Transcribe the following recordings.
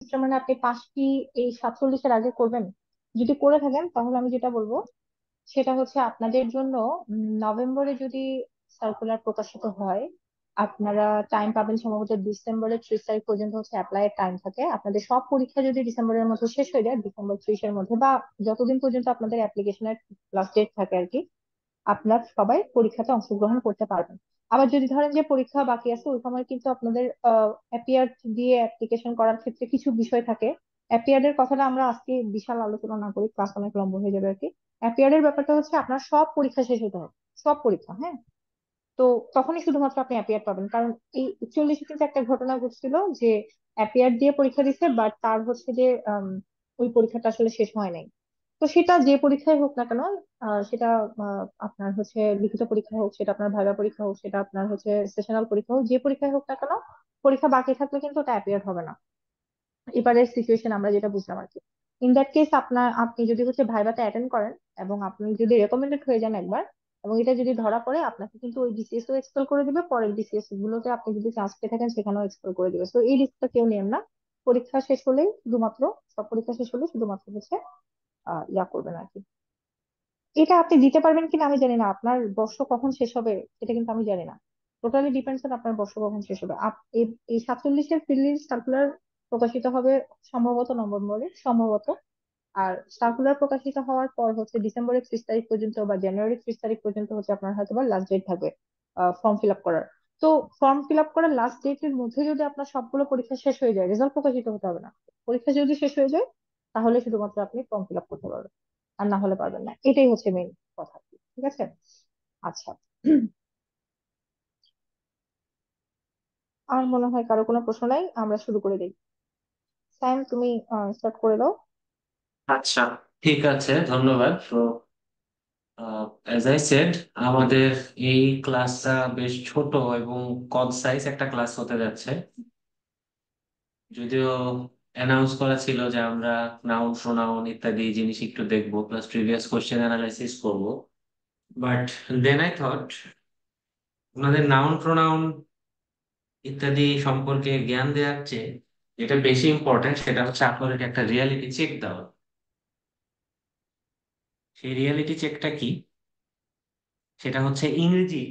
Semester মানে আপনি পাশ কি এই 47-এর আগে করবেন? যদি করে থাকেন তাহলে আমি যেটা বলবো সেটা হচ্ছে আপনাদের জন্য নভেম্বরে যদি সার্কুলার প্রকাশিত হয়, আপনারা টাইম পাবেন সম্ভবত ডিসেম্বরের 30 তারিখ পর্যন্ত হচ্ছে অ্যাপ্লাই এর টাইম থাকে। আপনাদের সব পরীক্ষা যদি ডিসেম্বরের মধ্যে শেষ হয়ে যায়, ডিসেম্বর 30-এর মধ্যে বা যতদিন পর্যন্ত আপনাদের অ্যাপ্লিকেশনের লাস্ট ডেট থাকে আর কি, আপনার সবাই পরীক্ষাতে অংশগ্রহণ করতে পারবেন। আবার যদি ধরেন যে পরীক্ষা বাকি আছে, ওই সময় কিন্তু আপনাদের অ্যাপিয়ার দিয়ে অ্যাপ্লিকেশন করার ক্ষেত্রে কিছু বিষয় থাকে। অ্যাপিয়ারের কথাটা আমরা আজকে বিশাল আলোচনা না করি, ক্লাস অনেক লম্বা হয়ে যাবে আর কি। অ্যাপিয়ারের ব্যাপারটা হচ্ছে আপনার সব পরীক্ষা শেষ হতে হবে, সব পরীক্ষা, হ্যাঁ। তো তখনই শুধুমাত্র আপনি অ্যাপিয়ার পাবেন, কারণ এই 41-এ কিন্তু একটা ঘটনা ঘটছিল যে অ্যাপিয়ার দিয়ে পরীক্ষা দিচ্ছে, বাট তার হচ্ছে যে ওই পরীক্ষাটা আসলে শেষ হয় নাই। তো সেটা যে পরীক্ষায় হোক না কেন, সেটা আপনার হচ্ছে লিখিত পরীক্ষা হোক, সেটা আপনার ভাইবা পরীক্ষা হোক, সেটা আপনার হচ্ছে সেশনাল পরীক্ষা হোক, যে পরীক্ষায় হোক না কেন, পরীক্ষা বাকি থাকলে কিন্তু ওটা অ্যাপিয়ার হবে না। এবারের সিচুয়েশন আমরা যেটা বুঝলাম আর কি। ইন দ্যাট কেস আপনি যদি হচ্ছে ভাইভাতে অ্যাটেন্ড করেন এবং আপনি যদি রেকমেন্ডেড হয়ে যান একবার, এবং এটা যদি ধরা পড়ে, আপনাকে কিন্তু ওই বিসিএস ও এক্সপেল করে দিবে, পরের বিসিএস গুলোতে আপনি যদি চান্স পেয়ে থাকেন সেখানেও এক্সপেল করে দিবে। তো এই রিস্কটা কেউ নেন না। পরীক্ষা শেষ হলেই শুধুমাত্র, সব পরীক্ষা শেষ হলে শুধুমাত্র হচ্ছে ইয়া করবেন আর কি। এটা আপনি দিতে পারবেন কিনা আমি জানি না, আপনার বর্ষ কখন শেষ হবে এটা কিন্তু আমি জানি না। টোটালি ডিপেন্ডস অন আপনার বর্ষ কখন শেষ হবে। এই এই 47-এর প্রিলিমিনারি সার্কুলার প্রকাশিত হবে সম্ভবত নভেম্বরে, সম্ভবত। আর সার্কুলার প্রকাশিত হওয়ার পর হচ্ছে ডিসেম্বরের 30 তারিখ পর্যন্ত বা জানুয়ারির 30 তারিখ পর্যন্ত হচ্ছে আপনার হয়তো বা লাস্ট ডেট থাকবে ফর্ম ফিল আপ করার। তো ফর্ম ফিল আপ করার লাস্ট ডেটের মধ্যে যদি আপনার সবগুলো পরীক্ষা শেষ হয়ে যায়, রেজাল্ট প্রকাশিত হতে হবে না। পরীক্ষা যদি শেষ হয়ে যায় তাহলে শুধুমাত্র আপনি ফর্ম ফিল আপ করতে পারবেন, আর না হলে পারবেন না। এটাই হচ্ছে মেইন কথা, ঠিক আছে? আচ্ছা। আর মনে হয় কারো কোনো প্রশ্ন নাই, আমরা শুরু করে দিই। স্যাম, তুমি স্টার্ট করে দাও। আচ্ছা, ঠিক আছে, ধন্যবাদ। তো অ্যাজ আই সেড, আমাদের এই ক্লাসটা বেশ ছোট এবং কনসাইজ একটা ক্লাস হতে যাচ্ছে। যদিও অ্যানাউন্স করা ছিল যে আমরা নাউন প্রোনাউন ইত্যাদি জিনিস একটু দেখবো, প্লাস প্রিভিয়াস কোশ্চেন অ্যানালাইসিস করবো, বাট দেন আই থট আমাদের নাউন প্রোনাউন ইত্যাদি সম্পর্কে জ্ঞান দেওয়ার চেয়ে যেটা বেশি ইম্পর্টেন্ট সেটা হচ্ছে আপনাদেরকে একটা রিয়ালিটি চেক দেওয়া। সেই রিয়ালিটি চেকটা কি? সেটা হচ্ছে ইংরেজি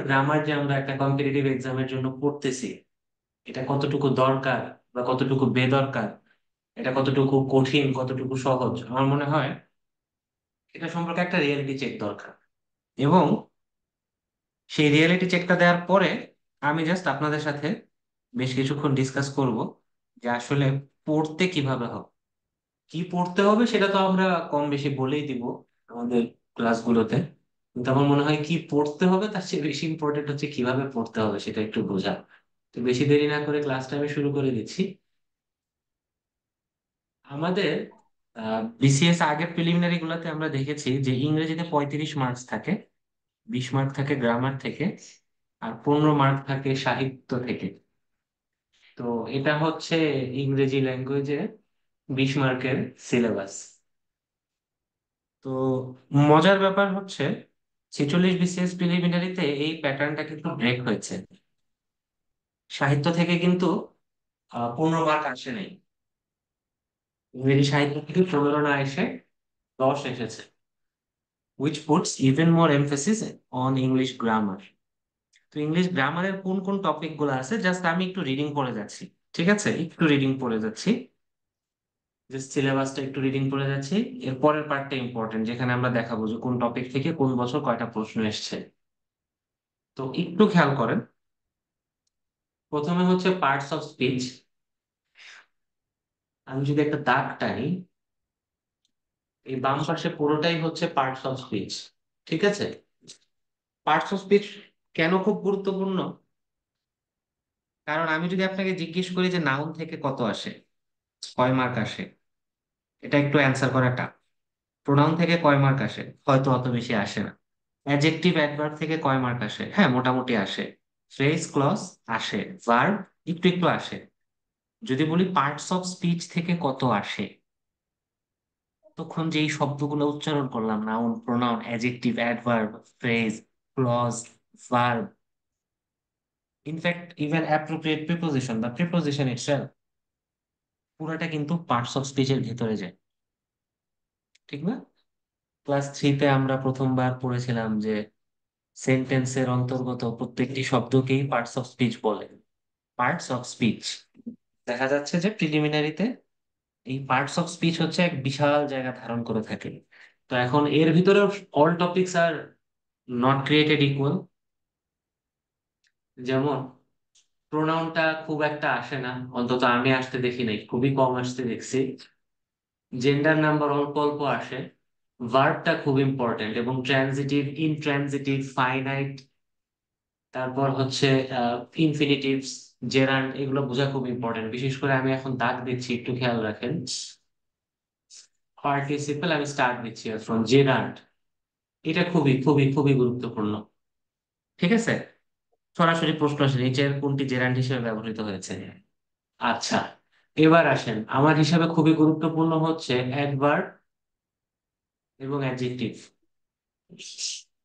গ্রামার যে আমরা একটা কম্পিটিটিভ এক্সামের জন্য পড়তেছি, এটা কতটুকু দরকার বা কতটুকু বেদরকার, এটা কতটুকু কঠিন কতটুকু সহজ। আমার মনে হয় এটা সম্পর্কে একটা রিয়েলিটি চেক দরকার। এবং সেই রিয়েলিটি চেকটা দেওয়ার পরে আমি জাস্ট আপনাদের সাথে বেশ কিছুক্ষণ ডিসকাস করব যে আসলে পড়তে কিভাবে হবে। কি পড়তে হবে সেটা তো আমরা কম বেশি বলেই দিব আমাদের ক্লাসগুলোতে, কিন্তু আমার মনে হয় কি পড়তে হবে তার চেয়ে বেশি ইম্পর্টেন্ট হচ্ছে কিভাবে পড়তে হবে সেটা একটু বোঝা। তো বেশি দেরি না করে ক্লাসটা আমি শুরু করে দিচ্ছি। আমাদের বিসিএস আগের প্রিলিমিনারি গুলাতে আমরা দেখেছি যে ইংরেজিতে 35 মার্কস থাকে, 20 মার্ক থাকে গ্রামার থেকে, আর 15 মার্ক থাকে সাহিত্য থেকে। তো এটা হচ্ছে ইংরেজি ল্যাঙ্গুয়েজে 20 মার্কের সিলেবাস। তো মজার ব্যাপার হচ্ছে 46 বিসিএস প্রিলিমিনারিতে এই প্যাটার্নটা কিন্তু ব্রেক হয়েছে। সাহিত্য থেকে কিন্তু 15 মার্ক আসে নাই। ইংরেজি সাহিত্য থেকে 15 না এসে 10 এসেছে, which puts even more emphasis on English grammar. তো ইংলিশ গ্রামারের কোন কোন টপিক গুলো আছে জাস্ট আমি একটু রিডিং পড়ে যাচ্ছি। ঠিক আছে, একটু রিডিং পড়ে যাচ্ছি, জাস্ট সিলেবাসটা একটু রিডিং পড়ে যাচ্ছি। এর পরের পার্টটা ইম্পর্টেন্ট, যেখানে আমরা দেখাবো যে কোন টপিক থেকে কোন বছর কয়টা প্রশ্ন এসেছে। তো একটু খেয়াল করেন, প্রথমে হচ্ছে পার্টস অফ স্পিচ। আমি যদি একটা দাগ টানি, এই বাম পাশে পুরোটাই হচ্ছে পার্টস অফ স্পিচ। ঠিক আছে, পার্টস অফ স্পিচ কেন খুব গুরুত্বপূর্ণ? কারণ আমি যদি আপনাকে জিজ্ঞেস করি যে নাউন থেকে কত আসে, কয় মার্ক আসে, এটা একটু অ্যান্সার করাটা। প্রোনাউন থেকে কয় মার্ক আসে, হয়তো অত বেশি আসে না। অ্যাডজেক্টিভ অ্যাডভার্ব থেকে কয় মার্ক আসে, হ্যাঁ মোটামুটি আসে। ফ্রেজ ক্লজ আসে, ভার্ব একটু একটু আসে। যদি বলি পার্টস অফ স্পিচ থেকে কত আসে, তখন যে এই শব্দগুলো উচ্চারণ করলাম, noun pronoun adjective adverb phrase clause verb, in fact even appropriate preposition বা প্রিপোজিশন ইটসেলফ, পুরাটা কিন্তু পার্টস অফ স্পিচের ভেতরে যায়, ঠিক না? ক্লাস 3-তে আমরা প্রথমবার পড়েছিলাম যে সেন্টেন্সের অন্তর্গত প্রত্যেকটি শব্দকেই পার্টস অফ স্পিচ বলে। পার্টস অফ স্পিচ, দেখা যাচ্ছে যে প্রিলিমিনারিতে এই পার্টস অফ স্পিচ হচ্ছে এক বিশাল জায়গা ধারণ করে থাকে। তো এখন এর ভিতরে all topics are not created equal. যেমন প্রোনাউনটা খুব একটা আসে না, অন্তত আমি আসতে দেখি নাই, খুবই কম আসতে দেখছি। জেন্ডার নাম্বার অল্প অল্প আসে। ভার্বটা খুব ইম্পর্টেন্ট, এবং ট্রানজিটিভ, ইনট্রানজিটিভ, ফাইনাইট, তারপর হচ্ছে ইনফিনিটিভস, জেরান্ড, এগুলো বোঝা খুব ইম্পর্টেন্ট। বিশেষ করে আমি এখন দাগ দিচ্ছি, একটু খেয়াল রাখেন। পার্টিসিপেল আমি স্টার্ট দিচ্ছি এখন, জেরান্ড, এটা খুবই খুবই খুবই গুরুত্বপূর্ণ। ঠিক আছে, সরাসরি প্রশ্ন আসে, নিচের কোনটি জেরান্ড হিসেবে ব্যবহৃত হয়েছে। আচ্ছা, এবার আসেন, আমার হিসাবে খুবই গুরুত্বপূর্ণ হচ্ছে অ্যাডভার্ব এবং অ্যাডজেক্টিভ।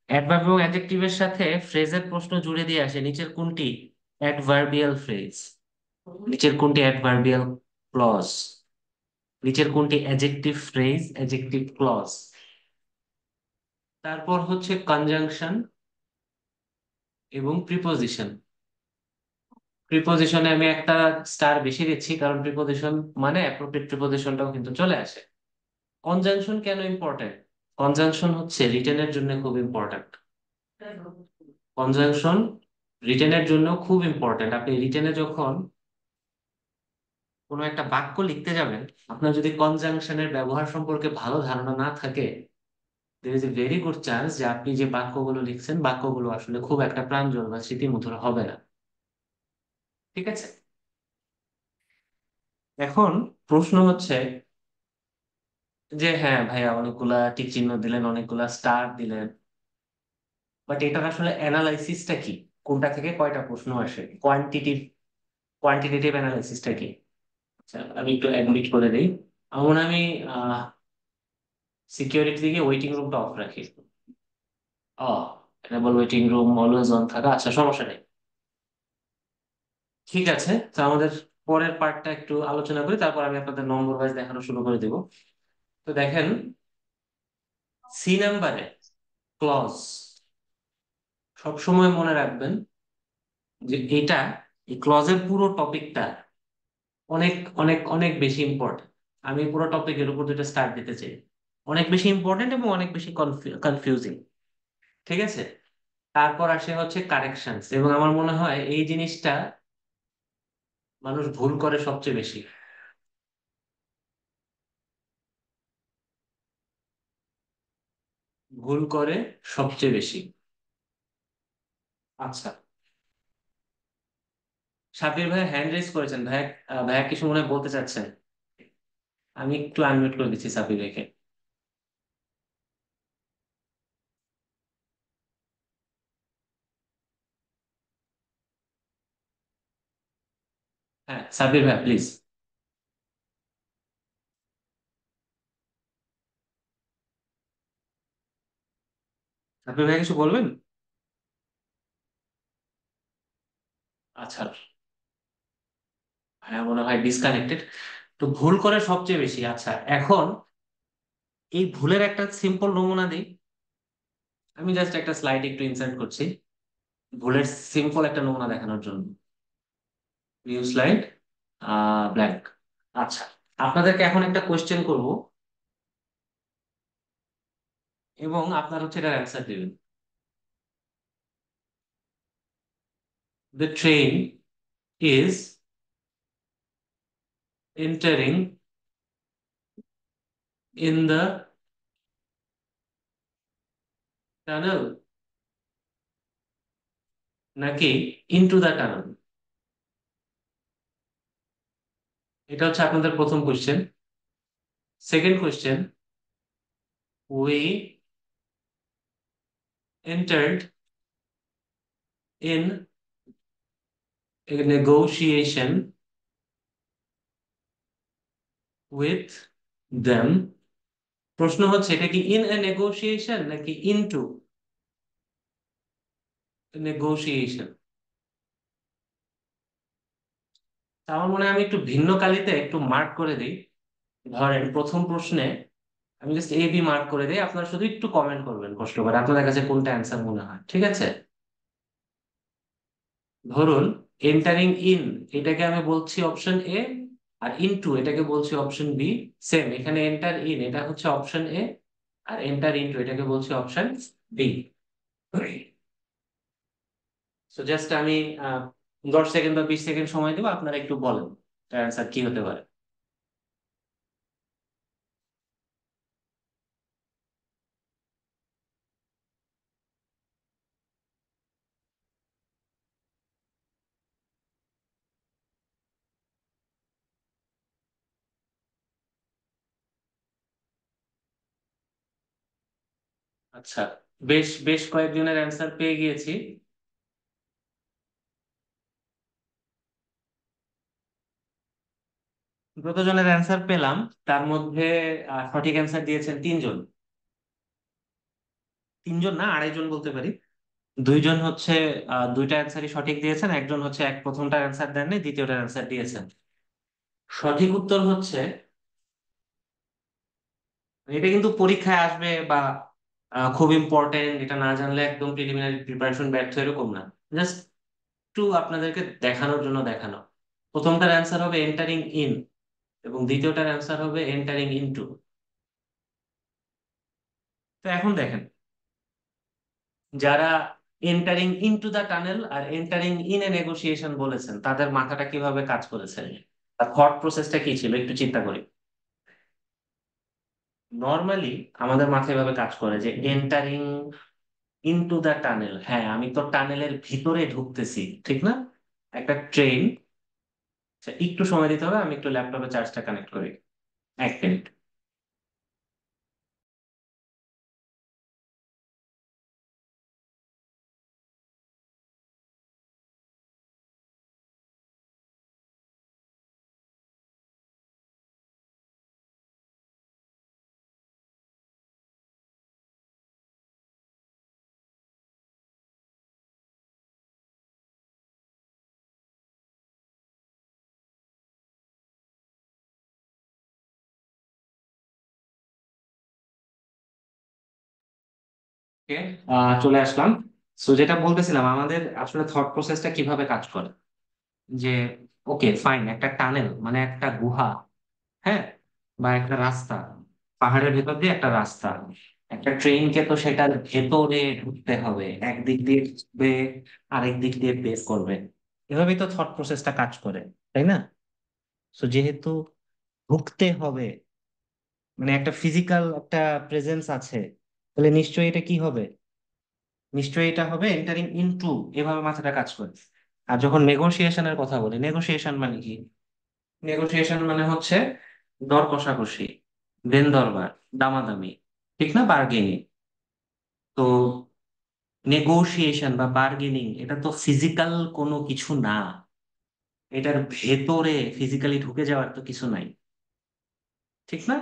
অ্যাডভার্ব এবং অ্যাডজেক্টিভের সাথে ফ্রেজের প্রশ্ন জুড়ে দিয়ে আসে, নিচের কোনটি অ্যাডভার্বিয়াল ফ্রেজ, নিচের কোনটি অ্যাডভার্বিয়াল ক্লজ, নিচের কোনটি অ্যাডজেক্টিভ ফ্রেজ, অ্যাডজেক্টিভ ক্লজ। তারপর হচ্ছে কনজাংশন এবং প্রিপোজিশন। প্রিপোজিশনে আমি একটা স্টার বেশি দিচ্ছি, কারণ প্রিপোজিশন মানে অ্যাপ্রোপ্রিয়েট প্রিপোজিশনটাও কিন্তু চলে আসে। কনজাংশন কেন ইম্পর্টেন্ট? কনজাংশন হচ্ছে রিটেনের জন্য খুব ইম্পর্টেন্ট। কনজাংশন রিটেনের জন্য খুব ইম্পর্টেন্ট। আপনি রিটেনে যখন কোনো একটা বাক্য লিখতে যাবেন, আপনার যদি কনজাংশনের ব্যবহার সম্পর্কে ভালো ধারণা না থাকে, there is a very good chance যে আপনি যে বাক্যগুলো লিখছেন, বাক্যগুলো আসলে খুব একটা প্রাঞ্জল বা স্মৃতিমধুর হবে না। ঠিক আছে, এখন প্রশ্ন হচ্ছে যে হ্যাঁ ভাইয়া, অনেকগুলা টিক চিহ্ন দিলেন, অনেকগুলা স্টার দিলেন, বাট এটার আসলে অ্যানালাইসিসটা কি? কোনটা থেকে কয়টা প্রশ্ন আসে? কোয়ান্টিটেটিভ অ্যানালাইসিসটা কি? আচ্ছা, আমি একটু অ্যাডমিট করে দিই। আমার আমি সিকিউরিটি দিকে ওয়েটিং রুমটা অফ রাখি। ও, enable waiting room always on থাকা, আচ্ছা সমস্যা নেই। ঠিক আছে, তো আমাদের পরের পার্টটা একটু আলোচনা করি, তারপর আমি আপনাদের নম্বর ওয়াইজ দেখানো শুরু করে দেব। তো দেখেন, সি নাম্বারে ক্লজ, সবসময় মনে রাখবেন যে এটা, এই ক্লজের পুরো টপিকটা অনেক অনেক অনেক বেশি ইম্পর্টেন্ট। আমি পুরো টপিকের উপর দুটো স্টার দিতে চাই। অনেক বেশি ইম্পর্টেন্ট এবং অনেক বেশি কনফিউজিং। ঠিক আছে, তারপর আসে হচ্ছে কারেকশনস, এবং আমার মনে হয় এই জিনিসটা মানুষ ভুল করে সবচেয়ে বেশি। ভুল করে সবচেয়ে বেশি। আচ্ছা, সাব্বির ভাই হ্যান্ড রেজ করেছেন, ভাই ভাইয়া কিছু মনে হয় বলতে চাচ্ছেন? আমি একটু আনমিউট করে দিচ্ছি সাব্বির ভাইকে। হ্যাঁ সাব্বির ভাই প্লিজ। সাব্বির ভাই কিছু বলবেন? আচ্ছা, ভাইয়া মনে হয় ডিসকানেক্টেড। তো ভুল করে সবচেয়ে বেশি, আচ্ছা এখন এই ভুলের একটা সিম্পল নমুনা দিই। আমি জাস্ট একটা স্লাইড একটু ইনসার্ট করছি ভুলের সিম্পল একটা নমুনা দেখানোর জন্য। New slide, blank. আচ্ছা, আপনাদেরকে এখন একটা কোয়েশ্চেন করব, এবং আপনার হচ্ছে এটার অ্যান্সার দিবেন। The train is entering in the tunnel, নাকি ইনটু দ্য টানেল? এটা হচ্ছে আপনাদের প্রথম question. Second question, we entered in A negotiation with them. প্রশ্ন হচ্ছে এটা কি ইন এ নেগোশিয়েশন নাকি ইনটু নেগোশিয়েশন? আমার মনে হয় আমি একটু ভিন্ন কালিতে একটু মার্ক করে দিই। ধরেন প্রথম প্রশ্নে আমি জাস্ট এ বি মার্ক করে দিই, আপনারা শুধু একটু কমেন্ট করবেন কষ্ট করে আপনাদের কাছে কোনটা অ্যান্সার মনে হয়, ঠিক আছে? ধরুন এন্টারিং ইন, এটাকে আমি বলছি অপশন এ, আর ইনটু এটাকে বলছি অপশন বি। সেম এখানে এন্টার ইন এটা হচ্ছে অপশন এ, আর এন্টার ইনটু এটাকে বলছি অপশন বি। সো জাস্ট আমি 10 সেকেন্ড বা 20 সেকেন্ড সময় দেবো, আপনারা একটু বলেন অ্যান্সার কি হতে পারে। আচ্ছা, বেশ বেশ কয়েকজনের অ্যান্সার পেয়ে গিয়েছি। যতজনের অ্যান্সার পেলাম তার মধ্যে সঠিক অ্যান্সার দিয়েছেন তিনজন। তিনজন না, আড়াইজন বলতে পারি। দুইজন হচ্ছে দুইটা অ্যান্সারই সঠিক দিয়েছেন, একজন হচ্ছে প্রথমটার অ্যান্সার দেননি, দ্বিতীয়টার অ্যান্সার দিয়েছেন। সঠিক উত্তর হচ্ছে, এটা কিন্তু পরীক্ষায় আসবে বা খুব ইম্পর্টেন্ট, এটা না জানলে একদম প্রিলিমিনারি প্রিপারেশন ব্যর্থ এরকম না, জাস্ট একটু আপনাদেরকে দেখানোর জন্য দেখানো। প্রথমটার অ্যান্সার হবে এন্টারিং ইন, এবং দ্বিতীয়টার অ্যান্সার হবে এন্টারিং ইনটু। তো এখন দেখেন, যারা entering into the tunnel R entering in a negotiation বলেছেন তাদের মাথাটা কিভাবে কাজ করেছে, আর থট প্রসেসটা কি ছিল একটু চিন্তা করি। নর্মালি আমাদের মাথায় এভাবে কাজ করে যে এন্টারিং ইনটু দ্য টানেল, হ্যাঁ আমি তো টানেলের ভিতরে ঢুকতেছি, ঠিক না? একটা ট্রেন। একটু সময় দিতে হবে, আমি একটু ল্যাপটপে চার্জটা কানেক্ট করি। 1 মিনিট। ওকে, চলে আসলাম। সো যেটা বলতেছিলাম, আমাদের আসলে থট প্রসেসটা কিভাবে কাজ করে, যে ওকে ফাইন, একটা টানেল মানে একটা গুহা, হ্যাঁ, বা একটা রাস্তা, পাহাড়ের ভেতর দিয়ে একটা রাস্তা। একটা ট্রেনকে তো সেটার ভেতরে ঢুকতে হবে, একদিক দিয়ে ঢুকবে, আরেক দিক দিয়ে বের করবে। এভাবেই তো থট প্রসেসটা কাজ করে, তাই না? সো যেহেতু ঢুকতে হবে, মানে একটা ফিজিক্যাল একটা প্রেজেন্স আছে, তাহলে নিশ্চয়ই এটা কি হবে, নিশ্চয়ই এটা হবে এন্টারিং ইনটু। এভাবে মাথাটা কাজ করে। আর যখন নেগোসিয়েশনের কথা বলি, নেগোসিয়েশন মানে কি? নেগোসিয়েশন মানে হচ্ছে দর কষাকষি, দেন দরবার, দামাদামি, ঠিক না, বার্গেনিং। তো নেগোসিয়েশন বা বার্গেনিং এটা তো ফিজিক্যাল কোনো কিছু না, এটার ভেতরে ফিজিক্যালি ঢুকে যাওয়ার তো কিছু নাই, ঠিক না?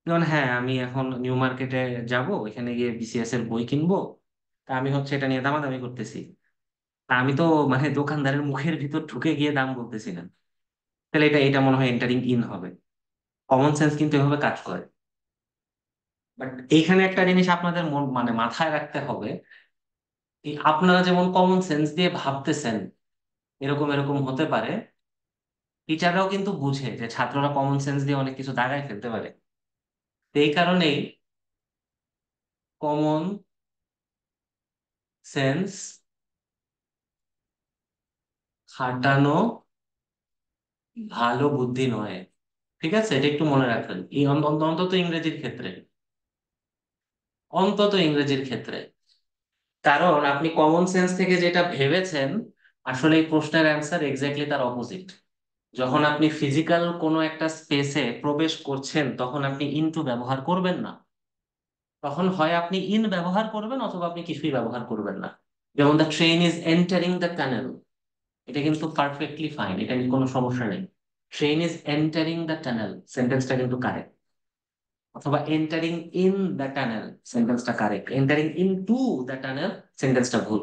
যেমন হ্যাঁ, আমি এখন নিউ মার্কেটে যাব, এখানে গিয়ে বিসিএস এর বই কিনবো, তা আমি হচ্ছে এটা নিয়ে দামাদামি করতেছি। তা আমি তো মানে দোকানদারের মুখের ভিতর ঢুকে গিয়ে দাম বলতেছি না। তাহলে এটা এটা মনে হয় এন্টারিং ইন হবে। কমন সেন্স কিন্তু এভাবে কাজ করে। বাট এইখানে একটা জিনিস আপনাদের মানে মাথায় রাখতে হবে, এই আপনারা যেমন কমন সেন্স দিয়ে ভাবতেছেন এরকম এরকম হতে পারে, টিচাররাও কিন্তু বুঝে যে ছাত্ররা কমন সেন্স দিয়ে অনেক কিছু দাগায় ফেলতে পারে। তো এই কারণেই কমন সেন্স খাটানো ভালো বুদ্ধি নয়, ঠিক আছে? এটা একটু মনে রাখবেন, এই অন্তত ইংরেজির ক্ষেত্রে, অন্তত ইংরেজির ক্ষেত্রে। কারণ আপনি কমন সেন্স থেকে যেটা ভেবেছেন, আসলে এই প্রশ্নের অ্যান্সার এক্স্যাক্টলি তার অপোজিট। যখন আপনি ফিজিক্যাল কোনো একটা স্পেসে প্রবেশ করছেন তখন আপনি ইনটু ব্যবহার করবেন না, তখন হয় আপনি ইন ব্যবহার করবেন অথবা আপনি কিছুই ব্যবহার করবেন না। যেমন the train is entering the tunnel, এটা কিন্তু পারফেক্টলি ফাইন, এটা নিয়ে কোনো সমস্যা নেই। Train is entering the tunnel সেন্টেন্সটা কিন্তু কারেক্ট, অথবা এন্টারিং ইন দ্য টানেল সেন্টেন্সটা correct, entering in to the tunnel সেন্টেন্সটা ভুল।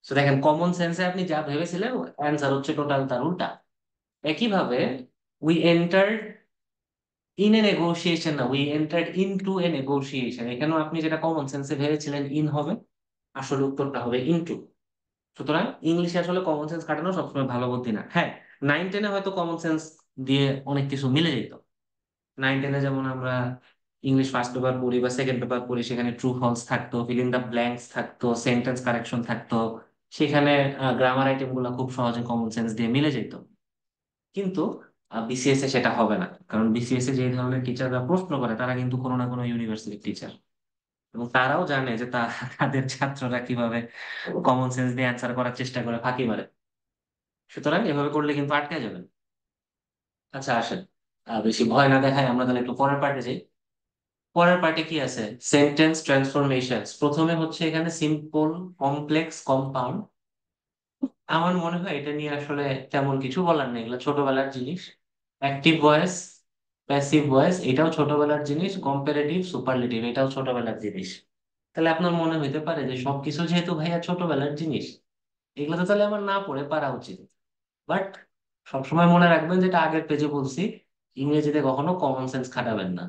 তো দেখেন কমন সেন্সে আপনি যা ভেবেছিলেন অ্যান্সার হচ্ছে টোটাল তার উল্টা। একইভাবে we entered in a negotiation, না we entered into a negotiation, এখানেও আপনি যেটা কমন সেন্সে ভেবেছিলেন ইন হবে, আসলে উত্তরটা হবে ইনটু। সুতরাং ইংলিশে আসলে কমন সেন্স খাটানো সবসময় ভালো বুদ্ধি না। হ্যাঁ, 9-10-এ হয়তো কমন সেন্স দিয়ে অনেক কিছু মিলে যেত। 9-10-এ যেমন আমরা ইংলিশ ফার্স্ট পেপার পড়ি বা সেকেন্ড পেপার পড়ি, সেখানে ট্রু ফলস থাকতো, ফিল ইন দ্য ব্ল্যাঙ্কস থাকতো, সেন্টেন্স কারেকশন থাকতো, সেখানে গ্রামার আইটেম গুলো খুব সহজে কমন সেন্স দিয়ে মিলে যেত। কিন্তু বিসিএস এ সেটা হবে না, কারণ বিসিএস এ যে ধরনের টিচাররা প্রশ্ন করে তারা কিন্তু কোনো না কোনো ইউনিভার্সিটির টিচার, এবং তারাও জানে যে তাদের ছাত্ররা কিভাবে কমন সেন্স দিয়ে অ্যান্সার করার চেষ্টা করে, ফাঁকি মারে। সুতরাং এভাবে করলে কিন্তু আটকে যাবেন। আচ্ছা আসেন, বেশি ভয় না দেখায় আমরা তাহলে একটু পরের পার্টে যাই। পরের পার্টে কি আছে? Sentence transformations. প্রথমে হচ্ছে এখানে সিম্পল, কমপ্লেক্স, কম্পাউন্ড। আমার মনে হয় এটা নিয়ে আসলে তেমন কিছু বলার নেই, এগুলো ছোটবেলার জিনিস। অ্যাক্টিভ ভয়েস, প্যাসিভ ভয়েস, এটাও ছোটবেলার জিনিস। কম্পারেটিভ, সুপারলেটিভ, এটাও ছোটবেলার জিনিস। তাহলে আপনার মনে হইতে পারে যে সবকিছু যেহেতু ভাইয়া ছোটবেলার জিনিস, এগুলো তো তাহলে আমার না পড়ে পারা উচিত। বাট সবসময় মনে রাখবেন, যেটা আগের পেজে বলছি, ইংরেজিতে কখনো কমন সেন্স খাটাবেন না।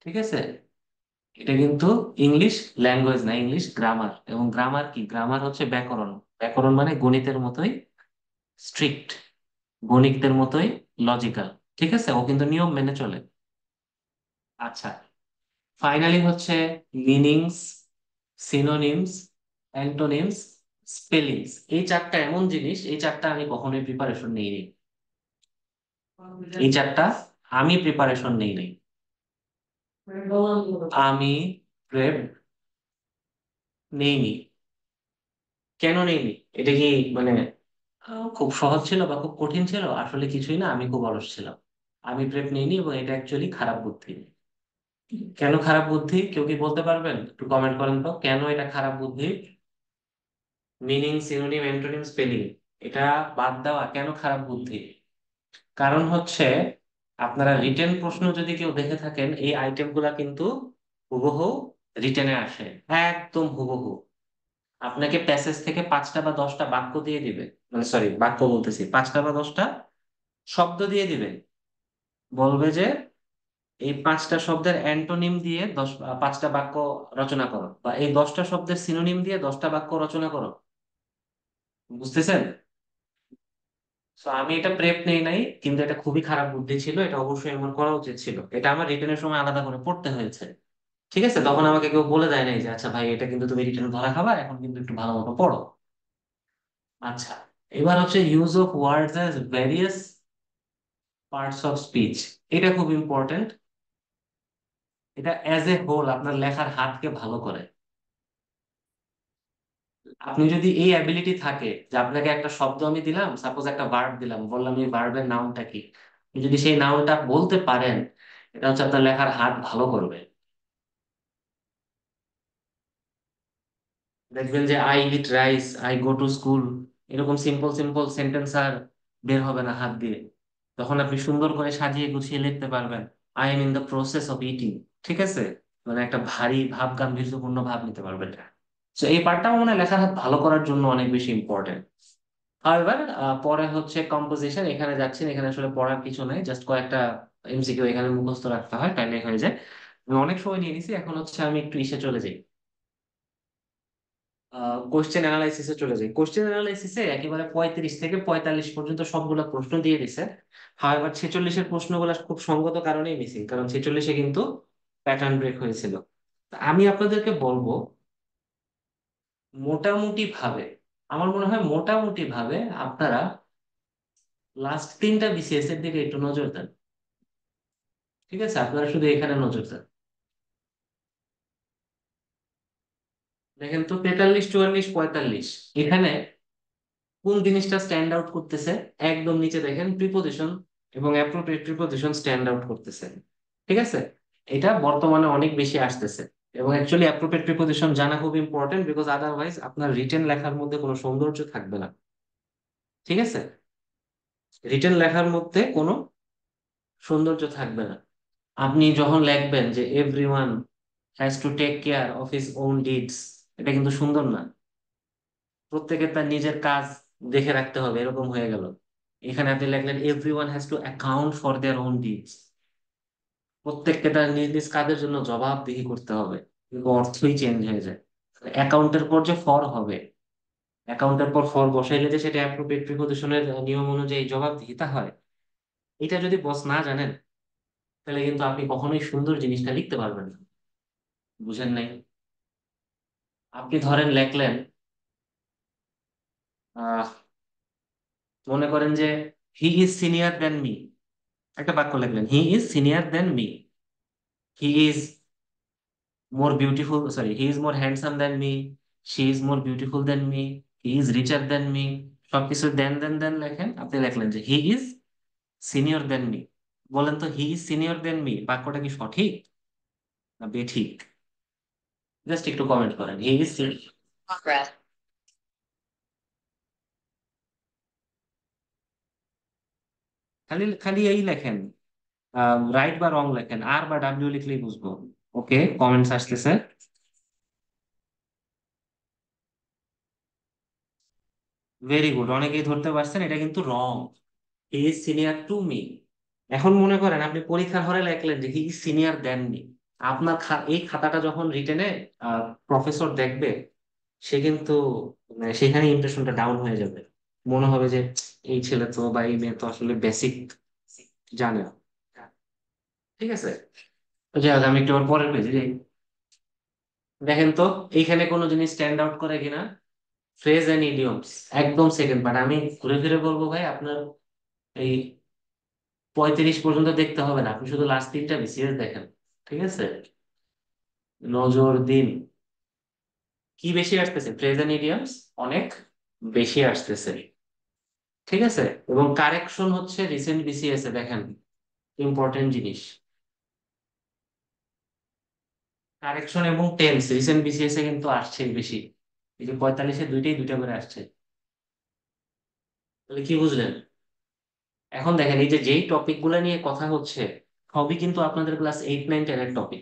ঠিক আছে? এটা কিন্তু ইংলিশ ল্যাঙ্গুয়েজ না, ইংলিশ গ্রামার। এবং গ্রামার কি? গ্রামার হচ্ছে ব্যাকরণ। ব্যাকরণ মানে গণিতের মতোই স্ট্রিক্ট, গণিতের মতোই লজিক্যাল। ঠিক আছে? ও কিন্তু নিয়ম মেনে চলে। আচ্ছা, ফাইনালি হচ্ছে মিনিংস, সিনোনিমস, অ্যান্টোনিমস, স্পেলিংস। এই চারটা এমন জিনিস, এই চারটা আমি কখনোই প্রিপারেশন নেইনি। এই চারটা আমি প্রিপারেশন নেই নাই। আমি প্রেপ নেইনি। কেন নেইনি? এটা কি মানে খুব সহজ ছিল বা খুব কঠিন ছিল? আসলে কিছুই না, আমি খুব অলস ছিলাম। আমি প্রেপ নেইনি, এবং এটা অ্যাকচুয়ালি খারাপ বুদ্ধি। কেন খারাপ বুদ্ধি কেউ কি বলতে পারবেন? একটু কমেন্ট করেন তো, কেন এটা খারাপ বুদ্ধি? মিনিং, সিনোনিম, অ্যান্টোনিম, স্পেলিং, এটা বাদ দেওয়া কেন খারাপ বুদ্ধি? কারণ হচ্ছে, আপনারা রিটেন প্রশ্ন যদি কেউ দেখে থাকেন, এই আইটেম গুলা কিন্তু হুবহু রিটেনে আসে, একদম হুবহু। আপনাকে প্যাসেজ থেকে 5টা বা 10টা বাক্য দিয়ে দিবে, মানে সরি, বাক্য বলতেছি, 5টা বা 10টা শব্দ দিয়ে দিবে। বলবে যে এই 5টা শব্দের অ্যান্টোনিম দিয়ে 5টা বাক্য রচনা করো, বা এই 10টা শব্দের সিনোনিম দিয়ে 10টা বাক্য রচনা করো। বুঝতেছেন? তো আমি এটা প্রেপ নেই নাই, কিন্তু এটা খুবই খারাপ বুদ্ধি ছিল, এটা অবশ্যই আমার করা উচিত ছিল। এটা আমার রিটেনের সময় আলাদা করে পড়তে হয়েছে। ঠিক আছে? তখন আমাকে কেউ বলে দেয় নাই যে আচ্ছা ভাই, এটা কিন্তু তুমি রিটেনে ধরা খাবা, এখন কিন্তু একটু ভালো মতো পড়ো। আচ্ছা, এবার হচ্ছে use of words as various parts of speech. এটা খুব ইম্পর্টেন্ট। এটা অ্যাজ এ হোল আপনার লেখার হাতকে ভালো করে। আপনি যদি এই অ্যাবিলিটি থাকে যে আপনাকে একটা শব্দ আমি দিলাম, সাপোজ একটা ভার্ব দিলাম, বললাম এই ভার্বের নাউনটা কি, আপনি যদি সেই নাউনটা বলতে পারেন, এটা হচ্ছে আপনার লেখার হাত ভালো করবে। দেখবেন যে I eat rice, I go to school, এরকম সিম্পল সিম্পল সেন্টেন্স আর বের হবে না হাত দিয়ে। তখন আপনি সুন্দর করে সাজিয়ে গুছিয়ে লিখতে পারবেন, I am in the process of eating. ঠিক আছে? মানে একটা ভারী ভাব, গাম্ভীর্যপূর্ণ ভাব নিতে পারবেন। তো এই পার্টটাও মানে লেখার হাত ভালো করার জন্য অনেক বেশি ইম্পর্টেন্ট। হাউএভার পরে হচ্ছে কম্পোজিশন। এখানে যাচ্ছেন, এখানে আসলে পড়ার কিছু নাই, জাস্ট কয়েকটা এমসিকিউ এখানে মুখস্থ রাখতে হয়, তাইলে হয়ে যায়। আমি অনেক সময় নিয়ে নিছি, এখন হচ্ছে আমি একটু ইসে চলে যাই, কোশ্চেন অ্যানালাইসিসে চলে যাই। কোশ্চেন অ্যানালাইসিসে একেবারে 35 থেকে 45 পর্যন্ত সবগুলো প্রশ্ন দিয়ে দিছে। হাউএভার 46-এর প্রশ্নগুলো খুব সঙ্গত কারণেই মিসিং, কারণ 46-এ কিন্তু প্যাটার্ন ব্রেক হয়েছিল। তা আমি আপনাদেরকে বলবো, মোটামুটি ভাবে, আমার মনে হয় মোটামুটি ভাবে আপনারা লাস্ট 3টা বিসিএস এর দিকে একটু নজর দেন। ঠিক আছে? আপনারা শুধু এখানে নজর দেন। দেখেন তো, 43, 44, 45, এখানে কোন জিনিসটা স্ট্যান্ড আউট করতেছে? একদম নিচে দেখেন, প্রিপোজিশন এবং অ্যাপ্রোপ্রিয়েট প্রিপোজিশন স্ট্যান্ড আউট করতেছে। ঠিক আছে? এটা বর্তমানে অনেক বেশি আসতেছে। এবং অ্যাকচুয়ালি অ্যাপ্রোপ্রিয়েট প্রিপোজিশন জানা খুব ইম্পর্টেন্ট, বিকজ আদারওয়াইজ আপনার রিটেন লেখার মধ্যে কোনো সৌন্দর্য থাকবে না। ঠিক আছে? রিটেন লেখার মধ্যে কোনো সৌন্দর্য থাকবে না। আপনি যখন লিখবেন যে everyone has to take care of his own deeds, এটা কিন্তু সুন্দর না। প্রত্যেকে তার নিজের কাজ দেখে রাখতে হবে, এরকম হয়ে গেল। এখানে আপনি লিখলেন everyone has two account for their own deeds. প্রত্যেককে তার নিজ নিজ কাজের জন্য জবাবদিহি করতে হবে, কিন্তু অর্থই চেঞ্জ হয়ে যায়। অ্যাকাউন্টের পর যে ফর হবে, অ্যাকাউন্টের পর ফর বসাইলে যে সেটা অ্যাপ্রোপ্রিয়েট প্রিপজিশনের নিয়ম অনুযায়ী জবাবদিহিতা হয়, এটা যদি বস না জানেন, তাহলে কিন্তু আপনি কখনোই সুন্দর জিনিসটা লিখতে পারবেন না। বুঝেন নাই? আপনি ধরেন লেখলেন, আহ মনে করেন যে he is senior then me, একটা বাক্য লিখলেন, হি is senior then me, he is more beautiful, sorry, he is more handsome than me, she is more beautiful than me, he is রিচার than me. সবকিছু দেন দেন দেন লেখেন, আপনি লিখলেন যে he is senior then me. বলেন তো, হি ইজ সিনিয়র দেন মি বাক্যটা কি সঠিক না বেঠিক? জাস্ট একটু কমেন্ট করেন, হি ইজ। খালি খালি এই লেখেন, রাইট বা রং লেখেন, আর বা ডাব্লিউ লিখলেই বুঝবো। ওকে, কমেন্টস আসতেছে। ভেরি গুড, অনেকেই ধরতে পারছেন, এটা কিন্তু wrong. He is senior to me. এখন মনে করেন আপনি পরীক্ষার হলে লিখলেন যে he is senior then me. আপনার এই খাতাটা যখন রিটেনে প্রফেসর দেখবে, সে কিন্তু মানে সেখানে ইমপ্রেশনটা ডাউন হয়ে যাবে। মনে হবে যে এই ছেলে তো বা এই মেয়ে তো আসলে বেসিক জানে না। ঠিক আছে, তো যাই হোক, আমি একটু আবার পরের পেজে যাই। দেখেন তো এইখানে কোনো জিনিস স্ট্যান্ড আউট করে কিনা। ফ্রেজ এন্ড ইডিয়মস, একদম সেকেন্ড পার্ট। আমি ঘুরে ফিরে বলবো ভাই, আপনার এই 35 পর্যন্ত দেখতে হবে না, আপনি শুধু লাস্ট তিনটা বিসিএস দেখেন। ঠিক আছে, নজর দিন। কি বেশি আসতেছে? ফ্রেজ এন্ড ইডিয়মস অনেক বেশি আসতেছে। ঠিক আছে, এবং কারেকশন হচ্ছে রিসেন্ট বিসিএস এ দেখেন, ইম্পর্টেন্ট জিনিস। কারেকশন এবং টেন্স রিসেন্ট বিসিএস এ কিন্তু আসছে বেশি। এই যে 45-এ দুইটা করে আসছে। তাহলে কি বুঝলেন? এখন দেখেন, এই যে যেই টপিক গুলা নিয়ে কথা হচ্ছে, সবই কিন্তু আপনাদের ক্লাস 8, 9, 10-এর টপিক।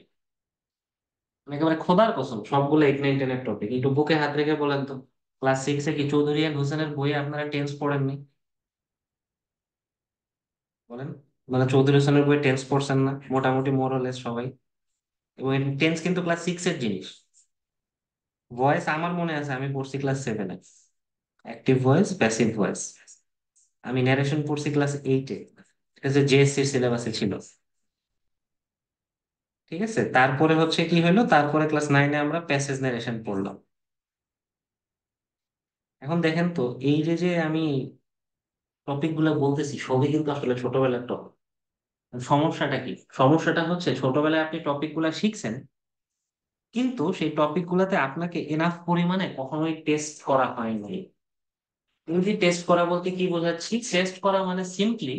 একেবারে খোদার কসম, সবগুলো 8, 9, 10-এর টপিক। একটু বুকে হাত রেখে বলেন তো, ক্লাস 6-এ কি চৌধুরী এন্ড হোসেনের বইয়ে আপনারা টেন্স পড়েননি? বলেন, মানে চৌধুরী হোসেনের বইয়ে টেন্স পড়ছেন না মোটামুটি মোরলেস সবাই? এবং টেন্স কিন্তু ক্লাস 6-এর জিনিস। ভয়েস আমার মনে আছে, আমি পড়ছি ক্লাস 7-এ, অ্যাক্টিভ ভয়েস, প্যাসিভ ভয়েস। আমি ন্যারেশন পড়ছি ক্লাস 8-এ, এটা যে জেএসসি সিলেবাসে ছিল। ঠিক আছে, তারপরে হচ্ছে কি হলো, তারপরে ক্লাস 9-এ আমরা প্যাসেজ ন্যারেশন পড়লাম। এখন দেখেন তো, এই যে যে আমি টপিক গুলো বলতেছি, সবই কিন্তু আসলে ছোটবেলার টপিক। সমস্যাটা কি? সমস্যাটা হচ্ছে ছোটবেলায় আপনি টপিক গুলা শিখছেন, কিন্তু সেই টপিক গুলাতে আপনাকে এনাফ পরিমাণে কখনোই টেস্ট করা হয়নি। যদি টেস্ট করা বলতে কি বোঝাচ্ছি, টেস্ট করা মানে সিম্পলি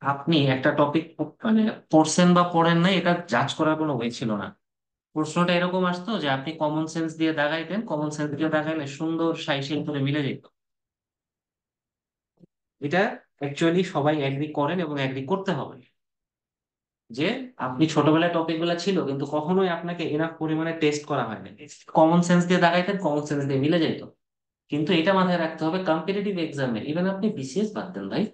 আপনি একটা টপিক মানে পড়ছেন বা পড়েন নাই, এটা জাজ করার কোনো ওয়ে ছিল না। প্রশ্নটা এরকম আসতো যে আপনি কমন সেন্স দিয়ে দাগাইতেন, কমন সেন্স দিয়ে দাগাইলে সুন্দর সাইসেল করে মিলে যেত। এটা অ্যাকচুয়ালি সবাই এগ্রি করেন এবং এগ্রি করতে হবে, যে আপনি ছোটবেলায় টপিক গুলা ছিল কিন্তু কখনোই আপনাকে এনাফ পরিমাণে টেস্ট করা হয়নি। কমন সেন্স দিয়ে দাগাইতেন, কমন সেন্স দিয়ে মিলে যেত। কিন্তু এটা মাথায় রাখতে হবে, কম্পিটিটিভ এক্সামে, ইভেন আপনি বিসিএস বাদ দেন ভাই,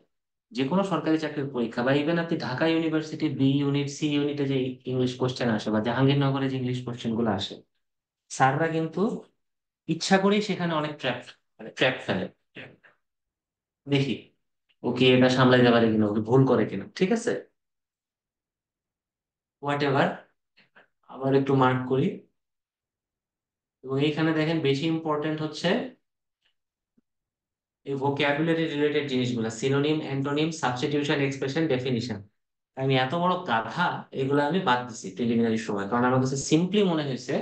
যে কোনো সরকারি চাকরির পরীক্ষা, বা ইভেন আপনি Dhaka university B unit, C ইউনিটে যে ইংলিশ কোশ্চেন আসে, বা জাহাঙ্গীরনগরে যে ইংলিশ কোশ্চেন গুলো আসে, স্যাররা কিন্তু ইচ্ছা করেই সেখানে অনেক ট্র্যাপ ফেলে। দেখি ও কি এটা সামলাইতে পারে কিনা, ওকে ভুল করে কিনা। ঠিক আছে, হোয়াট এভার, আবার একটু মার্ক করি। এবং এইখানে দেখেন, বেশি ইম্পর্টেন্ট হচ্ছে এই ভোক্যাবুলারি রিলেটেড জিনিসগুলো, synonym, antonym, substitution, expression, definition. আমি এত বড় গাধা, এগুলো আমি বাদ দিছি প্রিলিমিনারি সময়, কারণ আমার কাছে সিম্পলি মনে হয়েছে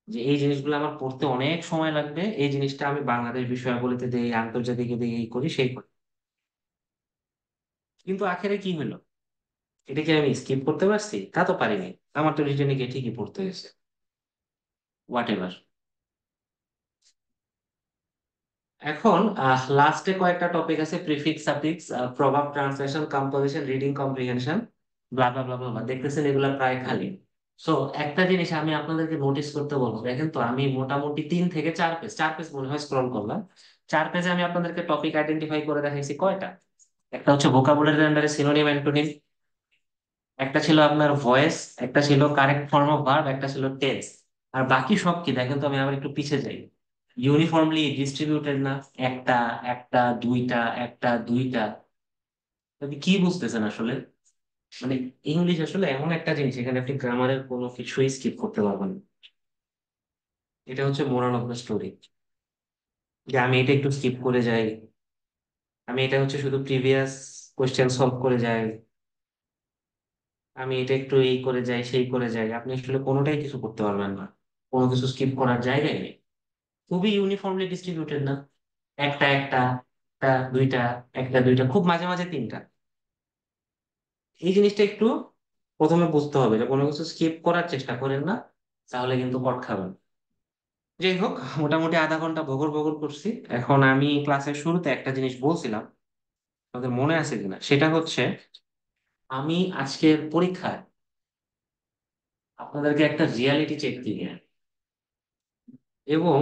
যে এই জিনিসগুলো আমার পড়তে অনেক সময় লাগবে, এই জিনিসটা আমি বাংলাদেশ বিষয়াবলিতে দিই, আন্তর্জাতিকে দিই, এই করি সেই করি। কিন্তু আখেরে কি হলো? এটা কি আমি স্কিপ করতে পারছি? তা তো পারিনি। আমার তো রিটেনে গিয়ে ঠিকই পড়তে হয়েছে। What ever. এখন লাস্টে কয়েকটা টপিক আছে, প্রিফিক্স, সাফিক্স, প্রভাব, ট্রান্সলেশন, কম্পোজিশন, রিডিং কম্প্রিহেনশন, ব্লা ব্লা ব্লা ব্লা। দেখতেছেন এগুলা প্রায় খালি। সো একটা জিনিস আমি আপনাদেরকে নোটিস করতে বলবো, দেখেন তো, আমি মোটামুটি 3 থেকে 4 পেজ, 4 পেজ মনে হয় স্ক্রল করলাম। 4 পেজে আমি আপনাদেরকে টপিক আইডেন্টিফাই করে দেখাইছি কয়টা? একটা হচ্ছে ভোকাবুলারি আন্ডারে সিনোনিম অ্যান্টোনিম, একটা ছিল আপনার ভয়েস, একটা ছিল কারেক্ট ফর্ম অফ ভার্ব, একটা ছিল টেন্স। আর বাকি সব কি দেখেন তো, আমি আবার একটু পিছে যাই। ইউনিফর্মলি ডিস্ট্রিবিউটেড না? একটা, একটা, দুইটা, একটা, দুইটা। আপনি কি বুঝতেছেন আসলে? মানে ইংলিশ আসলে এমন একটা জিনিস, এখানে আপনি গ্রামারের কোনো কিছুই স্কিপ করতে পারবেন না। এটা হচ্ছে মোরাল অফ দ্য স্টোরি, যে আমি এটা একটু স্কিপ করে যাই, আমি এটা হচ্ছে শুধু প্রিভিয়াস কোয়েশ্চেন সলভ করে যাই, আমি এটা একটু এই করে যাই সেই করে যাই, আপনি আসলে কোনোটাই কিছু করতে পারবেন না। কোনো কিছু স্কিপ করার জায়গায় নেই। খুবই ইউনিফর্মলি ডিস্ট্রিবিউটেড না? একটা, একটা, একটা, দুইটা, একটা, দুইটা, খুব মাঝে মাঝে তিনটা। এই জিনিসটা একটু প্রথমে বুঝতে হবে, যে কোনো কিছু স্কিপ করার চেষ্টা করেন না, তাহলে কিন্তু কট খাবেন। যাই হোক, মোটামুটি আধা ঘন্টা বগর বগর করছি। এখন আমি ক্লাসের শুরুতে একটা জিনিস বলছিলাম, আমাদের মনে আছে কিনা, সেটা হচ্ছে আমি আজকের পরীক্ষায় আপনাদেরকে একটা রিয়ালিটি চেক দিয়ে, এবং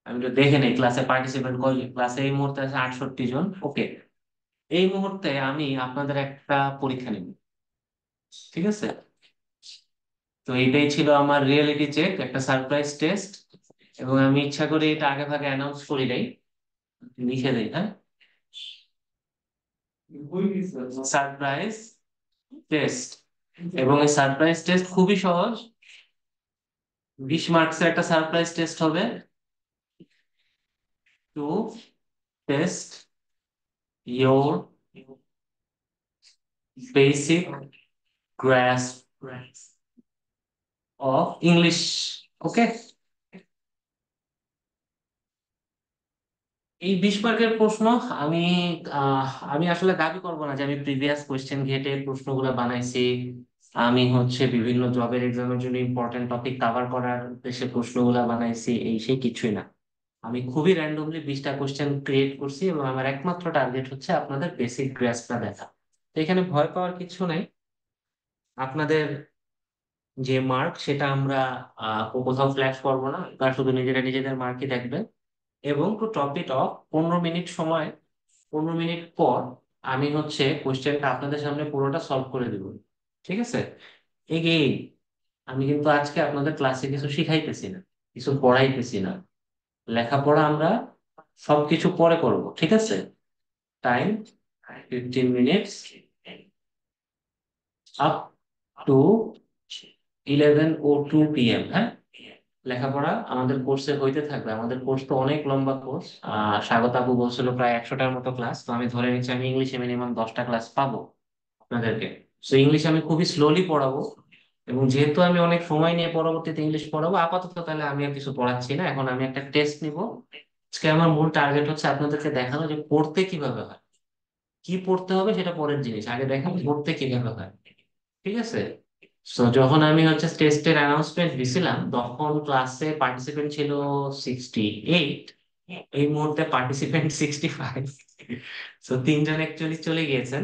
আমি তো দেখে নেই ক্লাসে পার্টিসিপেন্ট করি, ক্লাসে এই মুহূর্তে আছে 68 জন। ওকে, এই মুহূর্তে আমি আপনাদের একটা পরীক্ষা নিব, ঠিক আছে? তো এইটাই ছিল আমার রিয়েলিটি চেক, একটা সারপ্রাইজ টেস্ট। এবং আমি ইচ্ছা করে এটা আগে ভাগে অ্যানাউন্স করি নাই, লিখে দেই, হ্যাঁ, সারপ্রাইজ টেস্ট। এবং এই সারপ্রাইজ টেস্ট খুবই সহজ, 20 মার্কসের একটা সারপ্রাইজ টেস্ট হবে, to test your basic grasp of English. Okay, এই 20 মার্কের প্রশ্ন আমি আমি আসলে দাবি করব না যে আমি প্রিভিয়াস কোয়েশ্চেন ঘেটে প্রশ্নগুলো বানাইছি, আমি হচ্ছে বিভিন্ন জবের এক্সামের জন্য ইম্পর্টেন্ট টপিক কভার করার উদ্দেশ্যে প্রশ্নগুলো বানাইছি, এই সেই কিছুই না। আমি খুবই র্যান্ডমলি 20টা কোয়েশ্চেন ক্রিয়েট করছি, এবং আমার একমাত্র টার্গেট হচ্ছে আপনাদের বেসিক গ্রাস্পটা দেখা। তো এখানে ভয় পাওয়ার কিছু নেই। আপনাদের যে মার্ক সেটা আমরা কোথাও ফ্ল্যাশ করবো না, তারা শুধু নিজেরা নিজেদের মার্কই দেখবেন। এবং to top it off, 15 minute সময়, 15 মিনিট পর আমি হচ্ছে কোশ্চেনটা আপনাদের সামনে পুরোটা সলভ করে দিব, ঠিক আছে? এগেইন, আমি কিন্তু আজকে আপনাদের ক্লাসে কিছু শিখাইতেছি না, কিছু পড়াইতেছি না। লেখাপড়া আমরা সবকিছু পরে করব, ঠিক আছে? Time 15 minutes, up to 11:02 PM, হ্যাঁ? লেখাপড়া আমাদের কোর্সে হইতে থাকবে। আমাদের কোর্স তো অনেক লম্বা কোর্স। স্বাগত আপু বলছিল প্রায় 100টার মতো ক্লাস, তো আমি ধরে নিচ্ছি আমি ইংলিশে মিনিমাম 10টা ক্লাস পাবো আপনাদেরকে। তো ইংলিশ আমি খুবই স্লোলি পড়াবো, এবং যেহেতু আমি অনেক সময় নিয়ে পরবর্তীতে ইংলিশ পড়াবো, আপাতত তাহলে আমি আর কিছু পড়াচ্ছি না, এখন আমি একটা টেস্ট নিব। আজকে আমার মূল টার্গেট হচ্ছে আপনাদেরকে দেখানো যে পড়তে কিভাবে হয়। কি পড়তে হবে সেটা পরের জিনিস, আগে দেখেন পড়তে কিভাবে হয়, ঠিক আছে? তো যখন আমি হচ্ছে টেস্টের অ্যানাউন্সমেন্ট দিছিলাম, তখন ক্লাসে পার্টিসিপেন্ট ছিল 68। এই মুহূর্তে পার্টিসিপেন্ট 65। তো 3 জন অ্যাকচুয়ালি চলে গিয়েছেন,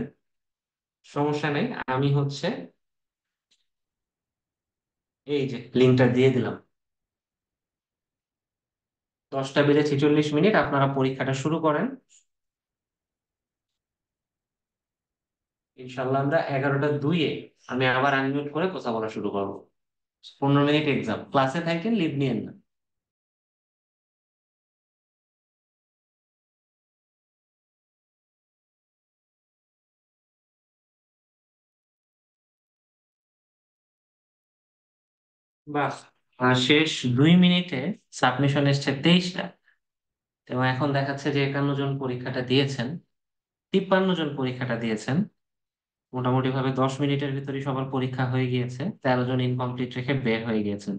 সমস্যা নেই। আমি হচ্ছে এই যে লিঙ্কটা দিয়ে দিলাম। 10টা বেজে 46 মিনিট, আপনারা পরীক্ষাটা শুরু করেন। ইনশাল্লাহ আমরা 11টা 2-এ আমি আবার আনমিউট করে কথা বলা শুরু করবো। 15 মিনিট এক্সাম, ক্লাসে থাকেন, লিভ নিয়েন না। বাহ, শেষ 2 মিনিটে সাবমিশন এসছে 23টা, এবং এখন দেখাচ্ছে যে 51 জন পরীক্ষাটা দিয়েছেন, 53 জন পরীক্ষাটা দিয়েছেন। মোটামুটি ভাবে 10 মিনিটের ভিতরে সবার পরীক্ষা হয়ে গিয়েছে, 13 জন ইনকমপ্লিট রেখে বের হয়ে গিয়েছেন।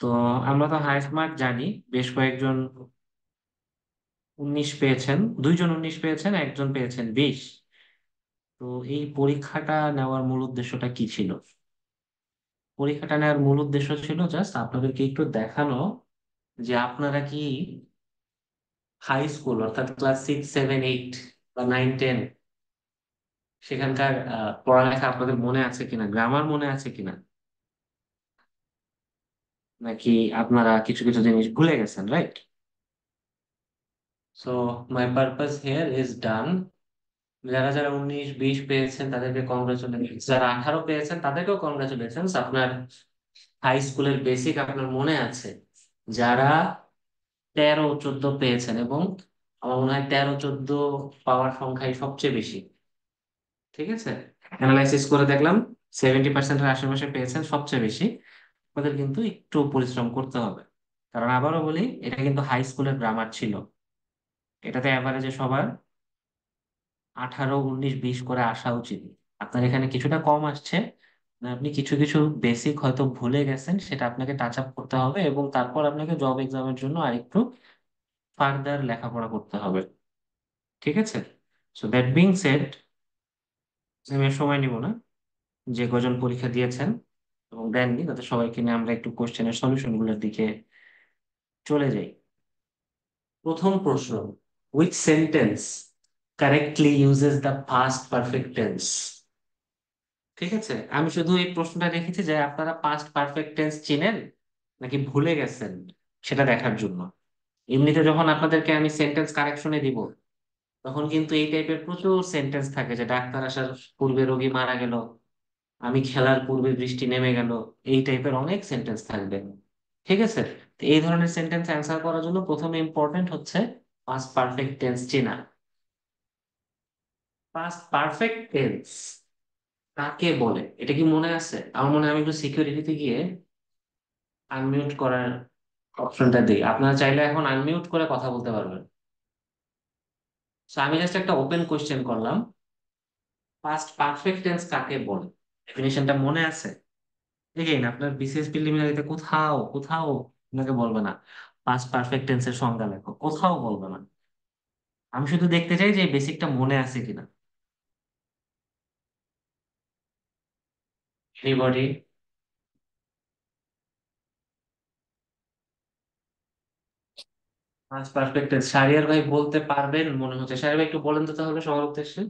তো আমরা তো হাইস্ট মার্ক জানি, বেশ কয়েকজন 19 পেয়েছেন, 2 জন 19 পেয়েছেন, একজন পেয়েছেন 20। তো এই পরীক্ষাটা নেওয়ার মূল উদ্দেশ্যটা কি ছিল? পরীক্ষাটা নেওয়ার মূল উদ্দেশ্য ছিল জাস্ট আপনাদেরকে একটু দেখানো যে আপনারা কি হাই স্কুল, অর্থাৎ ক্লাস 6, 7, 8 বা 9, 10, সেখানকার পড়ালেখা আপনাদের মনে আছে কিনা, গ্রামার মনে আছে কিনা, নাকি আপনারা কিছু কিছু জিনিস ভুলে গেছেন, right? So my purpose here is done. যারা যারা 19 20 পেয়েছেন তাদেরকে কংগ্রাচুলেশন, যারা 18 পেয়েছেন তাদেরকেও কংগ্রাচুলেশন। আপনার হাই স্কুলের বেসিক আপনার মনে আছে। যারা 13 14 পেয়েছেন, এবং আমার মনে হয় 13 14 পাওয়ার সংখ্যাই সবচেয়ে বেশি, ঠিক আছে, অ্যানালাইসিস করে দেখলাম 70%-এর আশেপাশে পেয়েছেন সবচেয়ে বেশি। ওদের কিন্তু একটু পরিশ্রম করতে হবে, কারণ আবারও বলি এটা কিন্তু হাই স্কুলের গ্রামার ছিল। এটাতে অ্যাভারেজে সবার 18 19 20 করে আসা উচিত। আপনার এখানে কিছুটা কম আসছে, আপনি কিছু কিছু বেসিক হয়তো ভুলে গেছেন, সেটা আপনাকে টাচ আপ করতে হবে, এবং তারপর আপনাকে জব এক্সামের জন্য আরেকটু ফার্দার লেখাপড়া করতে হবে, ঠিক আছে। সো দ্যাট বিং সেড, আমি আর সময় নিব না। যে কজন পরীক্ষা দিয়েছেন এবং দেননি তাদের সবাইকে নিয়ে আমরা একটু কোশ্চেনের সলিউশন গুলোর দিকে চলে যাই। প্রথম প্রশ্ন, which sentence correctly uses the past perfect tense? ঠিক আছে, আমি শুধু এই প্রশ্নটা রেখেছি যে আপনারা পাস্ট পারফেক্ট টেন্স চিনেন নাকি ভুলে গেছেন সেটা দেখার জন্য। এমনিতে যখন আপনাদেরকে আমি সেন্টেন্স কারেকশনে দিব, তখন কিন্তু এই টাইপের প্রচুর সেন্টেন্স থাকে, যে ডাক্তার আসার পূর্বে রোগী মারা গেল, আমি খেলার পূর্বে বৃষ্টি নেমে গেল, এই টাইপের অনেক সেন্টেন্স থাকবে, ঠিক আছে। তো এই ধরনের সেন্টেন্স অ্যান্সার করার জন্য প্রথমে ইম্পর্টেন্ট হচ্ছে পাস্ট পারফেক্ট টেন্স চেনা। পাস্ট পারফেক্ট টেন্স কাকে বলে এটা কি মনে আছে? আমার মনে হয় আমি একটু সিকিউরিটিতে গিয়ে আনমিউট করার অপশনটা দিই, আপনারা চাইলে এখন আনমিউট করে কথা বলতে পারবেন। So, আমি জাস্ট একটা ওপেন কোশ্চেন করলাম, পাস্ট পারফেক্ট টেন্স কাকে বলে, ডেফিনিশনটা মনে আছে? এগেইন আপনার বিসিএস প্রিলিমিনারিতে কোথাও কোথাও আপনাকে বলবে না পাস্ট পারফেক্ট টেন্সের সংজ্ঞা লেখো, কোথাও বলবে না। আমি শুধু দেখতে চাই যে এই বেসিকটা মনে আছে কিনা। Anybody? Past perfect tense Shahriar ভাই বলতে পারবেন মনে হচ্ছে। শাহরিয়ার ভাই একটু বলেন তো তাহলে সবার উদ্দেশ্যে।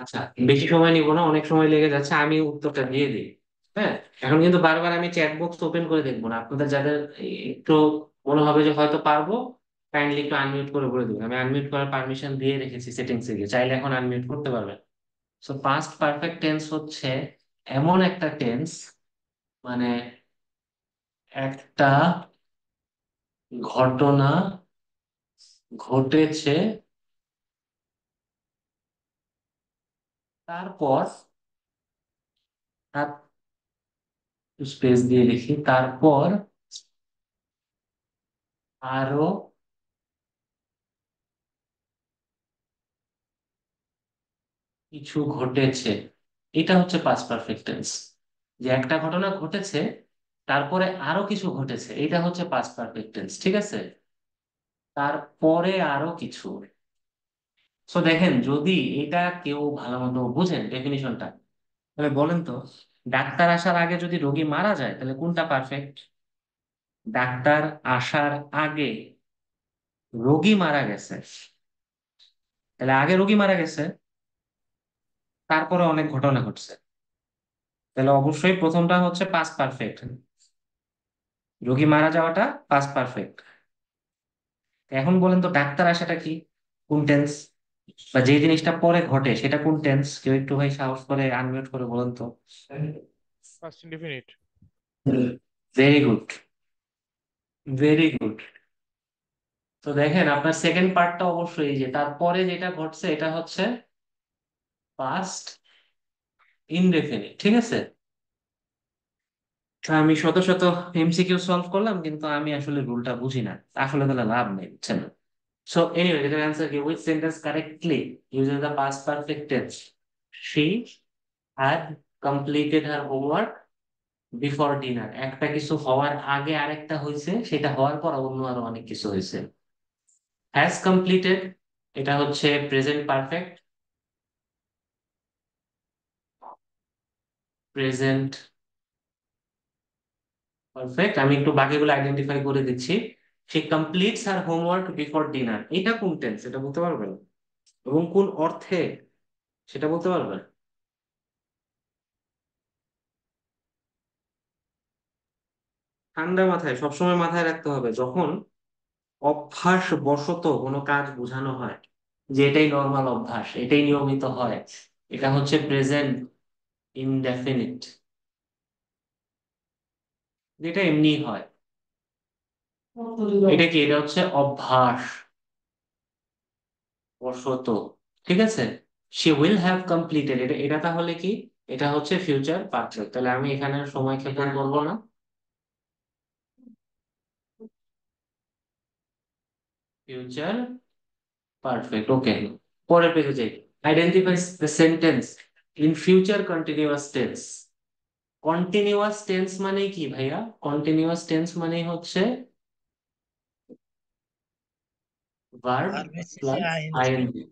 আচ্ছা, বেশি সময় নিব না, অনেক সময় লেগে যাচ্ছে, আমি উত্তরটা দিয়ে দিই। হ্যাঁ, এখন কিন্তু বারবার আমি চ্যাট বক্স ওপেন করে দেখবো না। আপনাদের যাদের একটু মনে হবে যে হয়তো পারবো, কাইন্ডলি একটু আনমিউট করে বলে দিবেন। আমি আনমিউট করার পারমিশন দিয়ে রেখেছি সেটিংসে গিয়ে, চাইলে এখন আনমিউট করতে পারবেন। সো পাস্ট পারফেক্ট টেন্স হচ্ছে এমন একটা টেন্স, মানে একটা ঘটনা ঘটেছে, তারপর তার স্পেস দিয়ে লিখি, তারপর আরো কিছু ঘটেছে। এটা হচ্ছে পাস্ট পারফেক্ট টেন্স, যে একটা ঘটনা ঘটেছে তারপরে আরো কিছু ঘটেছে, এটা হচ্ছে পাস্ট পারফেক্ট টেন্স, ঠিক আছে। তারপরে আরো কিছু। সো দেখেন, যদি এটা কেউ ভালো মতো বুঝেন ডেফিনিশনটা, তাহলে বলেন তো, ডাক্তার আসার আগে যদি রোগী মারা যায় তাহলে কোনটা পারফেক্ট? ডাক্তার আসার আগে রোগী মারা গেছে, তাহলে আগে রোগী মারা গেছে, তারপরে অনেক ঘটনা ঘটছে, তাহলে অবশ্যই প্রথমটা হচ্ছে পাস্ট পারফেক্ট। রোগী মারা যাওয়াটা পাস্ট পারফেক্ট। এখন বলেন তো ডাক্তার আসাটা কি, কোন টেন্স? বা যে জিনিসটা পরে ঘটে সেটা কোন টেন্স? কেউ একটু ভাই সাহস করে আনমিউট করে বলেন তো। Past indefinite. Very good, very good. তো দেখেন আপনার সেকেন্ড পার্টটা অবশ্যই, এই যে তারপরে যেটা ঘটছে এটা হচ্ছে পাস্ট ইনডেফিনিট, ঠিক আছে। তো আমি শত শত এমসিকিউ সলভ করলাম, কিন্তু আমি আসলে রুলটা বুঝি না, আসলে তাহলে লাভ নেই, বুঝছেন। সো এনিওয়ে, এটার অ্যান্সার কি? Which sentence correctly uses the past perfect tense? She had completed her homework before dinner. একটা কিছু হওয়ার আগে আরেকটা হয়েছে, সেটা হওয়ার পর অন্য আরো অনেক কিছু হয়েছে। হ্যাজ কমপ্লিটেড, এটা হচ্ছে প্রেজেন্ট পারফেক্ট, প্রেজেন্ট পারফেক্ট। আমি একটু বাকিগুলো আইডেন্টিফাই করে দিচ্ছি। সে completes her homework before dinner, এটা কোন টেন্স এটা বলতে পারবেন? এবং কোন অর্থে সেটা বলতে পারবেন? ঠান্ডা মাথায় সবসময় মাথায় রাখতে হবে, যখন অভ্যাস বশত কোনো কাজ বোঝানো হয় যে এটাই নর্মাল অভ্যাস, এটাই নিয়মিত হয়, এটা হচ্ছে প্রেজেন্ট ইনডেফিনিট, যেটা এমনি হয়। এটা কি? এটা হচ্ছে অভ্যাস বশত। ঠিক আছে, শি উইল হ্যাভ কমপ্লিটেড, এটা এটা তাহলে কি? এটা হচ্ছে ফিউচার পারফেক্ট। তাহলে আমি এখানে সময় ক্ষেপণ বলবো না, ফিউচার পারফেক্ট। ওকে, পরের পেজে যাই। Identify the sentence in future continuous tense. Continuous tense মানে কি ভাইয়া? কন্টিনিউয়াস টেন্স মানে হচ্ছে ভার্ব ভার্বের শেষে plus ING. ING.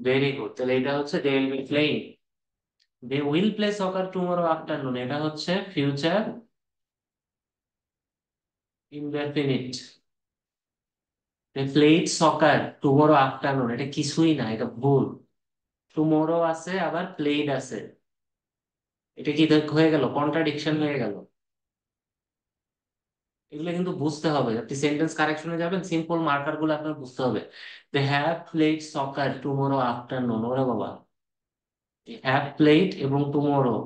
Very good. তাহলে এটা হচ্ছে they will be playing, they will play soccer tomorrow afternoon, এটা হচ্ছে future indefinite. They played soccer tomorrow afternoon, এটা কিছুই না, এটা ভুল। টুমরো আছে আবার প্লেড আছে, এটা কি হয়ে গেল? কন্ট্রাডিকশন হয়ে গেল। এগুলো কিন্তু বুঝতে হবে, আপনি সেন্টেন্স কারেকশনে যাবেন, সিম্পল মার্কার গুলো আপনার বুঝতে হবে। They have played soccer tomorrow afternoon, ওরে বাবা, হ্যাভ প্লেড এবং টুমরো,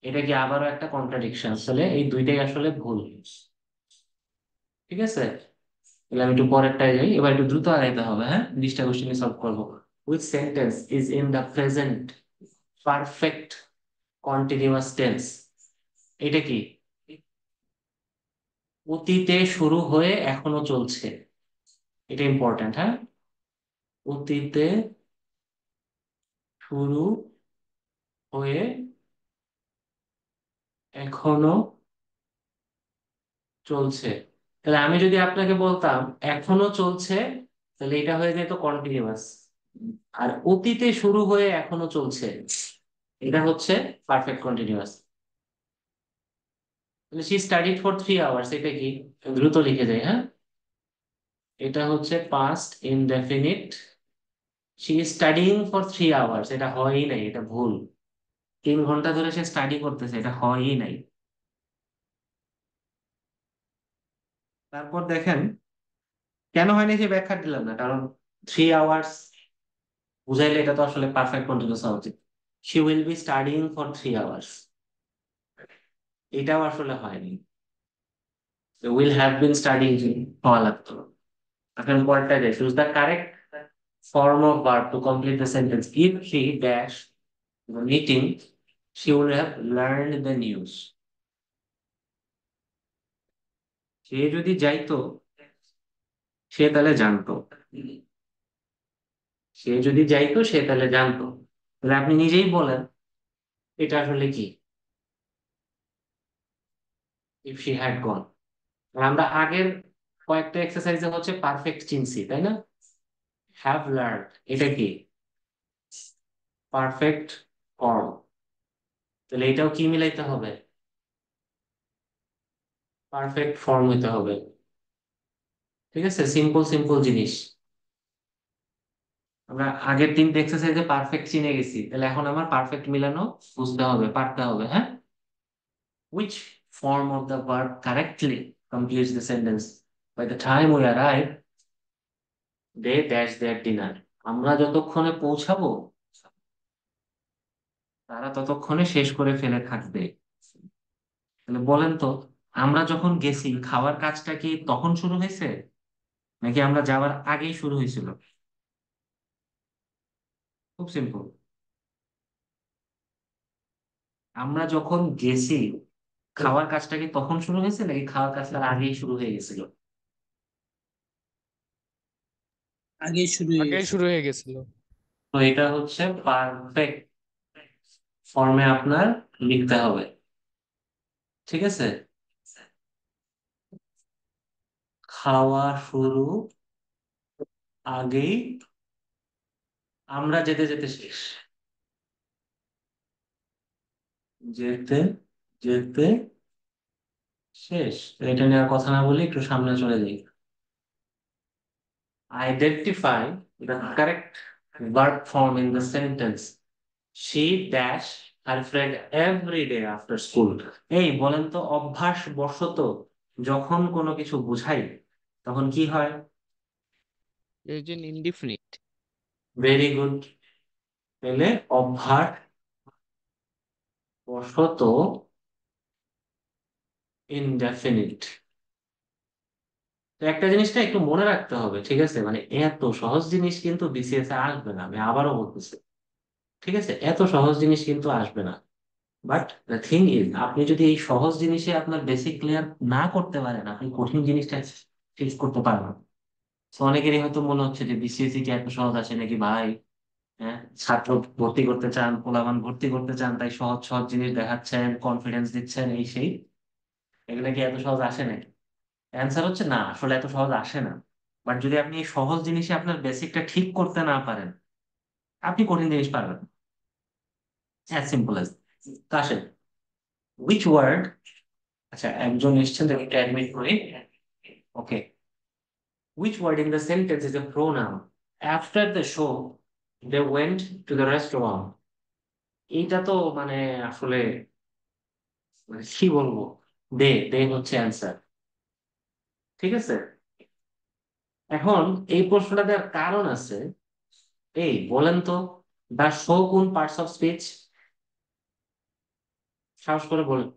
এটা কি আবারও একটা কন্ট্রাডিকশন? আসলে এই দুইটাই আসলে ভুল। ঠিক আছে, তাহলে আমি একটু পরেরটায় যাই, এবার একটু দ্রুত আগাইতে হবে। হ্যাঁ, 20টা কোশ্চেন সলভ করবো। With sentence is in the present perfect continuous tense, এটা কি? অতীতে শুরু হয়ে এখনো চলছে, এটা ইম্পর্টেন্ট। হ্যাঁ, অতীতে শুরু হয়ে এখনো চলছে। তাহলে আমি যদি আপনাকে বলতাম এখনো চলছে, তাহলে এটা হয়ে যেত কন্টিনিউয়াস। আর অতীতে শুরু হয়ে এখনো চলছে, এটা হচ্ছে পারফেক্ট কন্টিনিউয়াস। তাহলে শি স্টাডিড ফর 3 আওয়ার্স, এটা কি? দ্রুত লিখে যায়। হ্যাঁ, এটা হচ্ছে past indefinite. She studying for 3 hours, এটা হয়ই নাই, এটা ভুল। 3 ঘন্টা ধরে সে স্টাডি করতেছে, এটা হয়ই নাই। তারপর দেখেন, কেন হয়নি সে ব্যাখ্যা দিলাম না, কারণ 3 আওয়ার্স বুঝাইলে এটা তো আসলে পারফেক্ট কন্টিনিউয়াস হওয়া উচিত। She will be studying for 3 hours, এটাও আসলে হয়নি। উইল হ্যাভ বিন স্টাডিং হওয়া লাগতো। এখন পরেরটা যাই, choose the correct form of verb to complete the sentence. If she dash the meeting, she would have learned the news. সে যদি যাইতো, সে তাহলে জানতো। সে যদি যাইতো, সে তাহলে জানতো। তাহলে আপনি নিজেই বলেন এটা আসলে কি? If she had gone. আমরা আগের কয়েকটা এক্সারসাইজে হচ্ছে পারফেক্ট চিনছি, তাই না? হ্যাভ লার্ন, এটা কি? Perfect form. তাহলে এটাও কি মিলাইতে হবে? পারফেক্ট ফর্ম হইতে হবে। ঠিক আছে, সিম্পল সিম্পল জিনিস। আমরা আগের 3টে এক্সারসাইজে পারফেক্ট চিনে গেছি, তাহলে এখন আমার পারফেক্ট মিলানো বুঝতে হবে, পারতে হবে। হ্যাঁ, which form of the verb correctly completes the sentence? By the time we arrive, they dash their dinner. আমরা যতক্ষণে পৌঁছাবো, তারা ততক্ষণে শেষ করে ফেলে থাকবে। তাহলে বলেন তো, আমরা যখন গেছি, খাওয়ার কাজটা কি তখন শুরু হয়েছে, নাকি আমরা যাওয়ার আগেই শুরু হয়েছিল? খুব সিম্পল। আমরা যখন গেছি, খাওয়ার কাজটা কি তখন শুরু হয়েছে, নাকি খাওয়ার কাজটা আগেই শুরু হয়ে গেছিল? আগেই শুরু হয়ে আগেই গেছে। শুরু হয়ে গেছিল। তো এটা হচ্ছে পারফেক্ট ফর্মে আপনার লিখতে হবে। ঠিক আছে, খাওয়া শুরু আগেই, আমরা যেতে যেতে শেষ। যেতে যেতে শেষ। এটা নিয়ে আর কথা না বলি, একটু সামনে চলে যাই। Identify the correct verb form in the sentence. She dash her friend every day after school. এই বলেন তো, অভ্যাস বশত যখন কোনো কিছু বুঝাই তখন কি হয়? Present indefinite. Very good. তাহলে অভ্যাস বশত ইনডেফিনিট। তো একটা জিনিসটা একটু মনে রাখতে হবে, ঠিক আছে? মানে এত সহজ জিনিস কিন্তু বিসিএস এ আসবে না, আমি আবারও বলতেছি। ঠিক আছে, এত সহজ জিনিস কিন্তু আসবে না। বাট দ্য থিং ইজ, আপনি যদি এই সহজ জিনিসে আপনার বেসিক ক্লিয়ার না করতে পারেন, আপনি কঠিন জিনিসটা ফেস করতে পারবেন। তো অনেকেরই হয়তো মনে হচ্ছে যে বিসিএসসি কি এত সহজ আছে নাকি ভাই? হ্যাঁ, ছাত্র ভর্তি করতে চান, পোলাপান ভর্তি করতে চান, তাই সহজ সহজ জিনিস দেখাচ্ছেন, কনফিডেন্স দিচ্ছেন, এই সেই। এগুলা কি এত সহজ আসে নাকি? অ্যান্সার হচ্ছে না, আসলে এত সহজ আসে না। বাট যদি আপনি এই সহজ জিনিসে আপনার বেসিকটা ঠিক করতে না পারেন, আপনি কঠিন জিনিস পারবেন। As simple as. তো আসেন, উইচ ওয়ার্ড, আচ্ছা একজন এসছেন, তো এটা অ্যাডমিট করি। ওকে, which word in the sentence is a pronoun? After the show, they went to the restaurant. এইটা তো মানে আসলে মানে কি বলবো, দে হচ্ছে অ্যান্সার। ঠিক আছে, এখন এই প্রশ্নটা দেওয়ার কারণ আছে। এই বলেন তো, দা শো কোন পার্টস অফ স্পিচ? সাহস করে বলেন।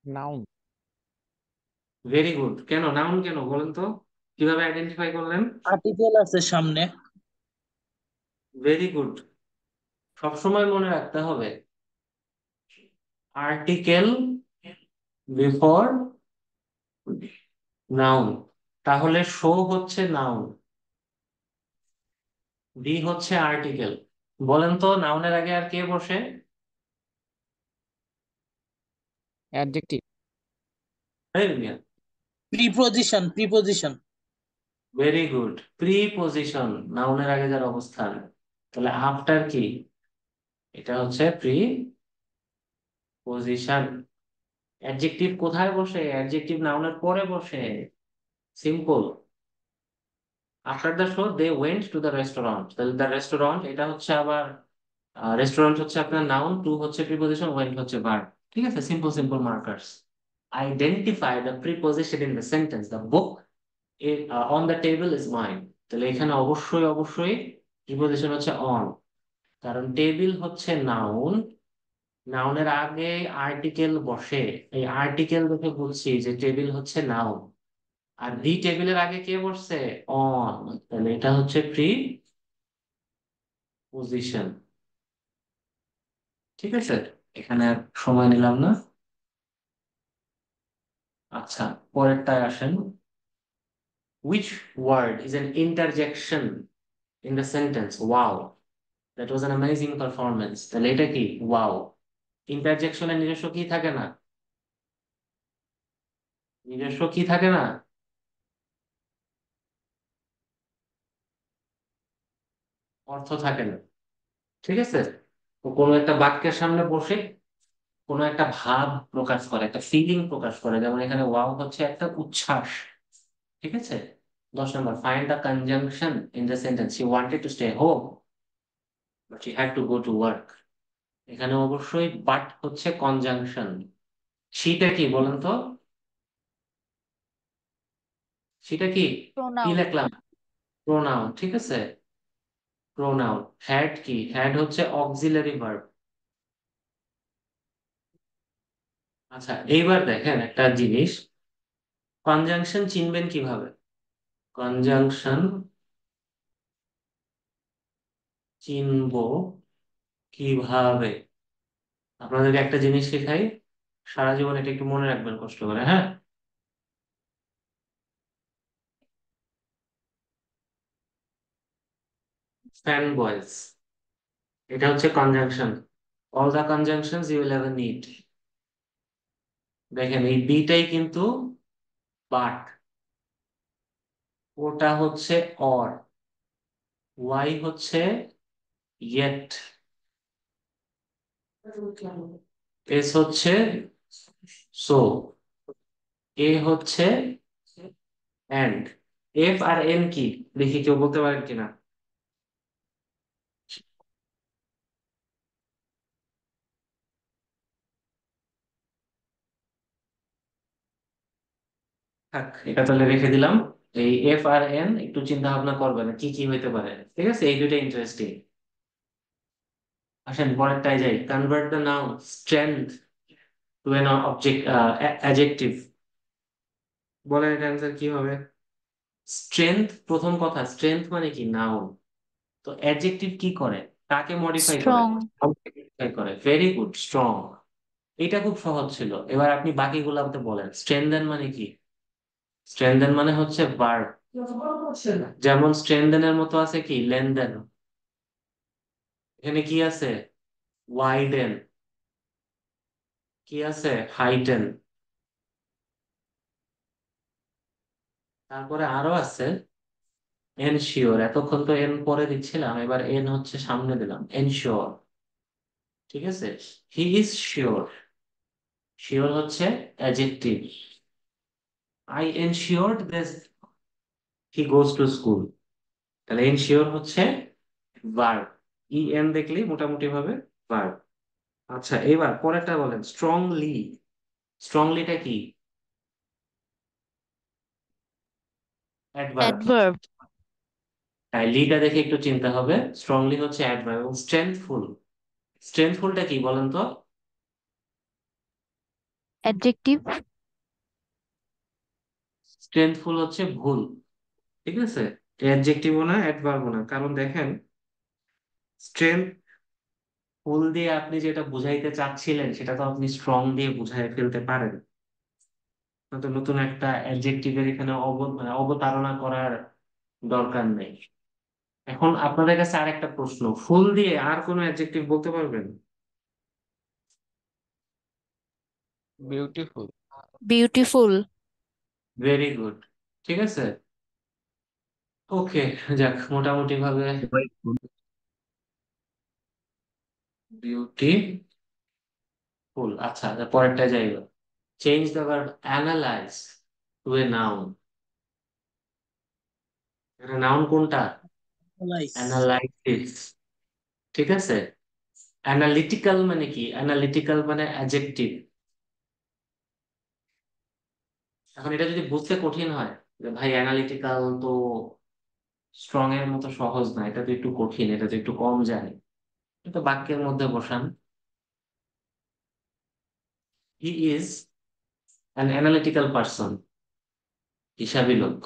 Noun. Very good. কেন নাউন, কেন বলেন তো, কিভাবে আইডেন্টিফাই করলেন? আর্টিকেল আছে সামনে। Very good. সবসময় মনে রাখতে হবে আর্টিকেল বিফোর নাউন। তাহলে শো হচ্ছে নাউন, ডি হচ্ছে আর্টিকেল। বলেন তো নাউনের আগে আর কে বসে? Adjective. Preposition. Very good, preposition. নাউনের আগে যার অবস্থান। তাহলে আফটার কি? এটা হচ্ছে প্রিপোজিশন। অ্যাডজেক্টিভ কোথায় বসে? অ্যাডজেক্টিভ নাউনের পরে বসে। Simple. After the show they went to the restaurant, তাহলে দ্য রেস্টুরেন্ট এটা হচ্ছে আবার, রেস্টুরেন্ট হচ্ছে আপনার নাউন, টু হচ্ছে প্রিপোজিশন, ওয়েন্ট হচ্ছে ভার্ব। ঠিক আছে, simple simple markers. Identify the preposition in the sentence, the book on the table is mine. তাহলে এখানে অবশ্যই অবশ্যই প্রিপোজিশন হচ্ছে অন, কারণ টেবিল হচ্ছে নাউন, নাউনের আগে আর্টিকেল বসে। এই আর্টিকেল দেখে বলছি যে টেবিল হচ্ছে নাউন, আর দি টেবিলের আগে কে বসছে? অন। তাহলে এটা হচ্ছে প্রিপোজিশন। ঠিক আছে, এখানে আর সময় নিলাম না। আচ্ছা, পরেরটায় আসেন। Which word is an interjection in the sentence? Wow, that was an amazing performance. তাহলে এটা কি? Wow. ইন্টারজেকশনের নিজস্ব কি থাকে না? নিজস্ব কি থাকে না? অর্থ থাকে না। ঠিক আছে, তো কোনো একটা বাক্যের সামনে বসে কোনো একটা ভাব প্রকাশ করে, একটা ফিলিং প্রকাশ করে, যেমন এখানে ওয়াও হচ্ছে একটা উচ্ছ্বাস। ঠিক আছে, 10 number, find the conjunction in the sentence, she wanted to stay home but she had to go to work. এখানে অবশ্যই বাট হচ্ছে কনজাংশন। সেটা কি বলেন তো? সেটা কি? কি প্রোনাউন। লিখলাম? প্রোনাউন। ঠিক আছে, প্রোনাউন। হ্যাড কি? হ্যাড হচ্ছে অক্সিলারি ভার্ব। আচ্ছা, এইবার দেখেন একটা জিনিস, কনজাংশন চিনবেন কিভাবে? কনজাংশন চিনবো কিভাবে? আপনাদেরকে একটা জিনিস শেখাই, সারা জীবন এটা একটু মনে রাখবেন কষ্ট করে, হ্যাঁ? ফ্যান বয়েজ, এটা হচ্ছে conjunction. All the conjunctions you will ever need. দেখেন এই বিটাই কিন্তু বাট, ওটা হচ্ছে অর, ওয়াই হচ্ছে ইয়েট, এস হচ্ছে সো, এ হচ্ছে এন্ড, এফ আর এন কি দেখি কেউ বলতে পারেন কিনা? থাক, এটা তাহলে রেখে দিলাম। এই এফ আর এন একটু চিন্তা ভাবনা করবেন কি কি হইতে পারে, ঠিক আছে? এই দুইটা ইন্টারেস্টিং। আসেন পরেরটায় যাই। Convert the noun strength two an object adjective. বলেন এটা অ্যান্সার কি হবে? স্ট্রেংথ, প্রথম কথা, স্ট্রেংথ মানে কি? নাউন। তো অ্যাডজেক্টিভ কি করে? কাকে মডিফাই করে? স্ট্রং। মডিফাই করে। Very good, strong. এটা খুব সহজ ছিল। এবার আপনি বাকিগুলোতে বলেন। স্ট্রেংথেন মানে কি? স্ট্রেংথেন মানে হচ্ছে ভার্ব। যেমন স্ট্রেংথেনের মতো আছে কি লেনদেন, এখানে কি আছে? ওয়াইডেন। কি আছে? হাইটেন। তারপরে আরো আছে এনশিওর। এতক্ষণ তো এন পরে দিচ্ছিলাম, এবার এন হচ্ছে সামনে দিলাম, এনশিওর। ঠিক আছে? He is sure. শিওর হচ্ছে adjective. I ensured this he goes to school. তাহলে এনশিওর হচ্ছে ভার্ব। ই এন দেখলেই মোটামুটি ভাবে ভার্ব। আচ্ছা, এবার পরেরটা বলেন। স্ট্রংলি। স্ট্রংলিটা কি? অ্যাডভার্ব। অ্যাডভার্ব। তাই লিটা দেখে একটু চিন্তা হবে। স্ট্রংলি হচ্ছে অ্যাডভার্ব। এবং স্ট্রেংথফুল, স্ট্রেংথফুলটা কি বলেন তো? অ্যাডজেক্টিভ। স্ট্রেংথফুল হচ্ছে ভুল। ঠিক আছে? অ্যাডজেক্টিভও না, অ্যাডভার্বও না। কারণ দেখেন, স্ট্রেংথ ফুল দিয়ে আপনি যেটা বুঝাইতে চাচ্ছিলেন সেটা তো আপনি স্ট্রং দিয়ে বুঝাই ফেলতে পারেন। তো নতুন একটা অ্যাডজেক্টিভের এখানে মানে অবতারণা করার দরকার নেই। এখন আপনাদের কাছে আর একটা প্রশ্ন, ফুল দিয়ে আর কোনো অ্যাডজেক্টিভ বলতে পারবেন? বিউটিফুল। বিউটিফুল। Very good. ঠিক আছে। ওকে, যাক, মোটামুটি ভাবে বিউটি ফুল। আচ্ছা, পরেরটা যাইব। Change the verb analyse to a noun. Noun কোনটা? Analyze. অ্যানালাইসিস। ঠিক আছে? অ্যানালিটিক্যাল মানে কি? অ্যানালিটিক্যাল মানে অ্যাডজেক্টিভ। এখন এটা যদি বুঝতে কঠিন হয় যে ভাই অ্যানালিটিক্যাল তো স্ট্রং এর মতো সহজ না, এটা তো একটু কঠিন, এটা তো একটু কম যায়, এটা বাক্যের মধ্যে বসান। He is an analytical person. হিসাবি লোক।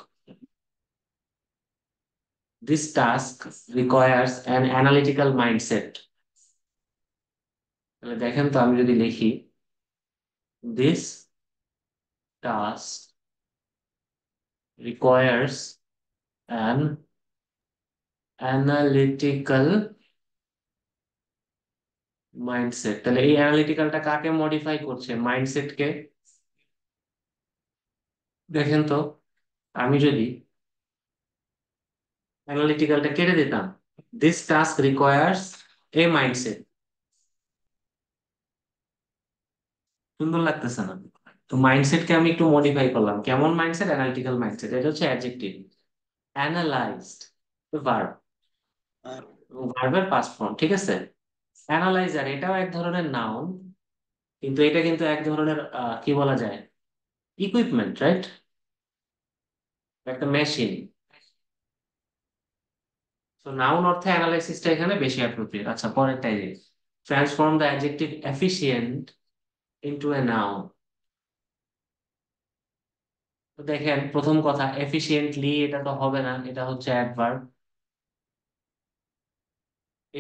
This task requires an analytical mindset. তাহলে দেখেন তো, আমি যদি লিখি this task requires an analytical mindset, তাহলে এই অ্যানালিটিক্যালটা কাকে মডিফাই করছে? মাইন্ডসেটকে। দেখেন তো, আমি যদি অ্যানালিটিক্যালটা কেটে দিতাম, this task requires A mindset, সুন্দর লাগতেছে না? তো মাইন্ডসেটকে আমি একটু মডিফাই করলাম। কেমন মাইন্ডসেট? Analytical mindset. এটা হচ্ছে অ্যাডজেক্টিভ। অ্যানালাইজড ভার্ব, আর ভার্বের পাস্ট ফর্ম। ঠিক আছে? অ্যানালাইজার এটাও এক ধরনের নাউন, কিন্তু এটা কিন্তু এক ধরনের কি বলা যায়, ইকুইপমেন্ট, রাইট? একটা মেশিন। তো নাউন অর্থে অ্যানালাইসিসটা এখানে বেশি অ্যাপ্রোপ্রিয়েট। আচ্ছা, পরেরটাই যে transform the adjective efficient into a noun. তো দেখেন, প্রথম কথা, এফিশিয়েন্টলি এটা তো হবে না, এটা হচ্ছে অ্যাডভার্ব।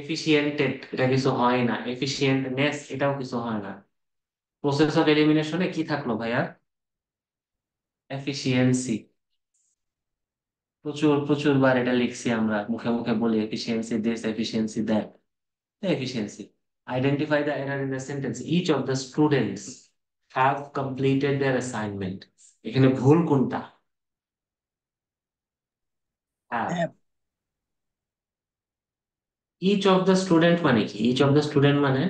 এফিশিয়েন্টেড এটা কিছু হয় না। এফিশিয়েন্টনেস এটাও কিছু হয় না। প্রসেস অফ এলিমিনেশনে কি থাকলো ভাইয়া? এফিশিয়েন্সি। প্রচুর প্রচুর বার এটা লিখছি আমরা, মুখে মুখে বলি efficiency this, efficiency that. Efficiency. Identify the error in the sentence. Each of the students have completed their assignment. এখানে ভুল কোনটা? Have. have. Each of the student মানে কি? ইচ অফ দ্য স্টুডেন্ট মানে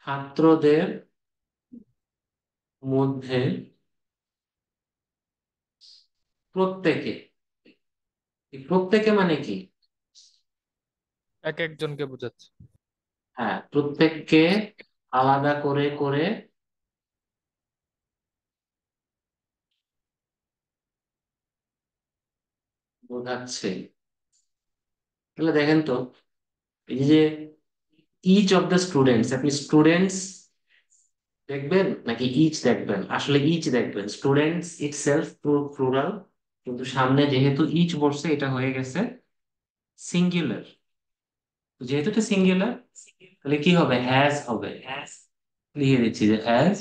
ছাত্রদের মধ্যে প্রত্যেকে। এই প্রত্যেকে মানে কি? এক একজনকে বোঝাচ্ছে। হ্যাঁ, প্রত্যেককে আলাদা করে করে বোঝাচ্ছে। তাহলে দেখেন তো, এই যে ইচ অফ দ্য স্টুডেন্টস, আপনি স্টুডেন্টস দেখবেন নাকি ইচ দেখবেন? আসলে ইচ দেখবেন। স্টুডেন্টস ইটসেলফ প্লুরাল, কিন্তু সামনে যেহেতু ইচ বসছে এটা হয়ে গেছে সিঙ্গুলার। যেহেতু এটা সিঙ্গুলার, তাহলে কি হবে? হ্যাজ হবে। লিখে দিচ্ছি যে হ্যাজ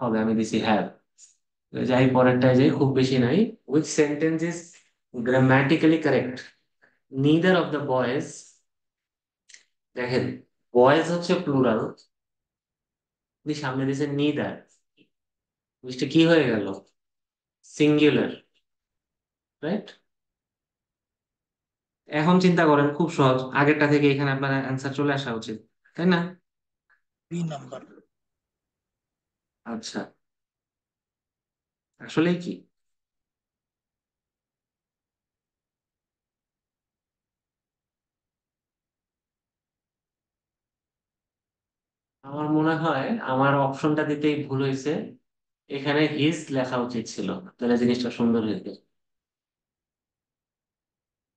হবে, আমি দিচ্ছি হ্যাভ। যাই পরেরটায় যাই, খুব বেশি নাই। Which sentence is grammatically correct? Neither of the boys. দেখেন, বয়েজ হচ্ছে প্লুরাল, সামনে দিয়েছে নিদার, জিনিসটা কি হয়ে গেল? Singular, right? এখন চিন্তা করেন, খুব সহজ, আগেরটা থেকে এখানে আপনার অ্যান্সার চলে আসা উচিত, তাই না? B number. আচ্ছা, আসলে কি আমার মনে হয় আমার অপশনটা দিতেই ভুল হয়েছে। এখানে হিজ লেখা উচিত ছিল, তাহলে জিনিসটা সুন্দর হয়েছে।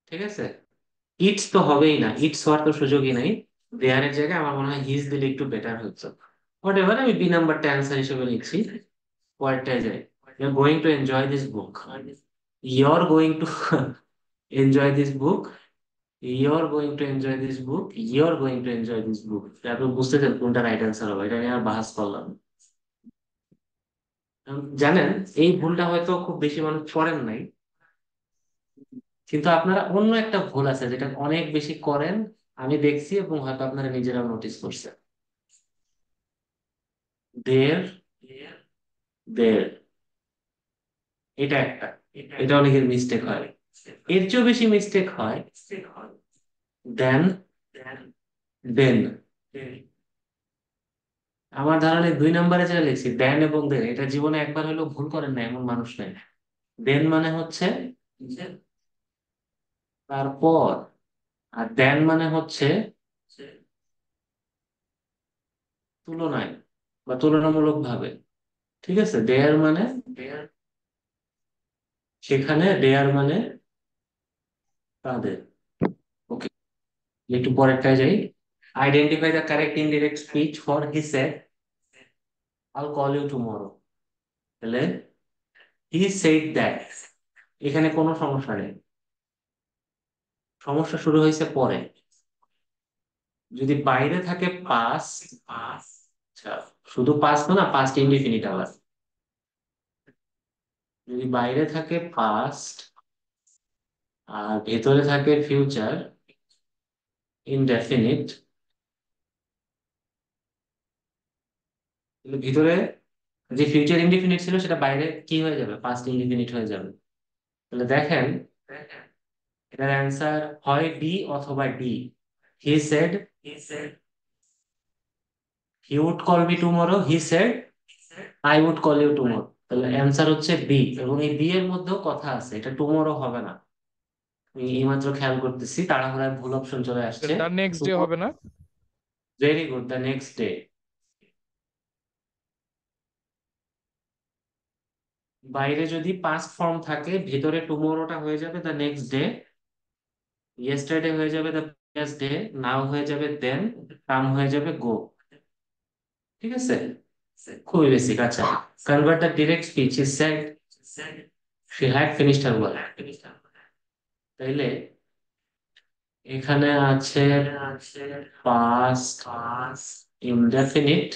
ঠিক আছে, ইটস তো হবেই না, ইটস হওয়ার তো সুযোগই নাই। দেয়ারের জায়গায় আমার মনে হয় হিজ দিলে একটু বেটার হতো। হোয়াট এভার, আমি বি নাম্বারটা অ্যান্সার হিসেবে লিখছি। পরেরটায় যাই। You are going to enjoy this book. You are going to enjoy this book. You are going to enjoy this book. You are going to enjoy this book. আপনি বুঝতেছেন কোনটা right answer হবে? এটা নিয়ে আর বাহাস করলাম না। জানেন, এই ভুলটা হয়তো খুব বেশি মানুষ করেন নাই, কিন্তু আপনারা অন্য একটা ভুল আছে যেটা অনেক বেশি করেন, আমি দেখছি, এবং হয়তো আপনারা নিজেরাও নোটিস করছেন। দের, দের, এটা একটা, এটা অনেকের মিস্টেক হয়। এর চেয়েও বেশি মিস্টেক হয় দেন, দেন। আমার ধারণা 2 নম্বরে যেটা লিখছি দেন এবং দেন, এটা জীবনে একবার হলেও ভুল করেন না এমন মানুষ নাই। দেন মানে হচ্ছে তারপর, আর দেন মানে হচ্ছে তুলনায় বা তুলনামূলক ভাবে। ঠিক আছে, দেয়ার মানে সেখানে, দেয়ার মানে তাদের। ওকে, একটু পরেরটায় যাই। Identify the correct indirect speech for he said আইল কল ইউ টুমরো। তাহলে হি সেড দ্যাট, এখানে কোনো সমস্যা নেই, সমস্যা শুরু হয়েছে পরে। যদি বাইরে থাকে পাস্ট, আচ্ছা, শুধু পাস্ট না, পাস্ট ইনডিফিনিট আবার। যদি বাইরে থাকে পাস্ট আর ভেতরে থাকে ফিউচার ইনডেফিনিট, তাহলে ভিতরে যে ফিউচার ইনডিফিনিট ছিল সেটা বাইরে কি হয়ে যাবে? পাস্ট ইনডিফিনিট হয়ে যাবে। তাহলে দেখেন, এটার অ্যান্সার হয় ডি অথবা D. He said he would call me tomorrow, he said I would call you tomorrow. তাহলে অ্যান্সার হচ্ছে বি, এবং এই বি এর মধ্যেও কথা আছে, এটা টুমরো হবে না। আমি এইমাত্র খেয়াল করতেছি, তাড়াহুড়ায় ভুল অপশন চলে আসছে। দ্য নেক্সট ডে হবে না? Very good, the next day. বাইরে যদি পাস্ট ফর্ম থাকে, ভেতরে টুমোরোটা হয়ে যাবে দ্য নেক্সট ডে, ইয়েস্টারডে হয়ে যাবে দ্য প্রিভিয়াস ডে, নাও হয়ে যাবে দেন, কাম হয়ে যাবে গো। ঠিক আছে, খুবই বেসিক। আচ্ছা, convert the direct speech is said she had finished her work. তাইলে এখানে আছে পাস্ট ইনডেফিনিট,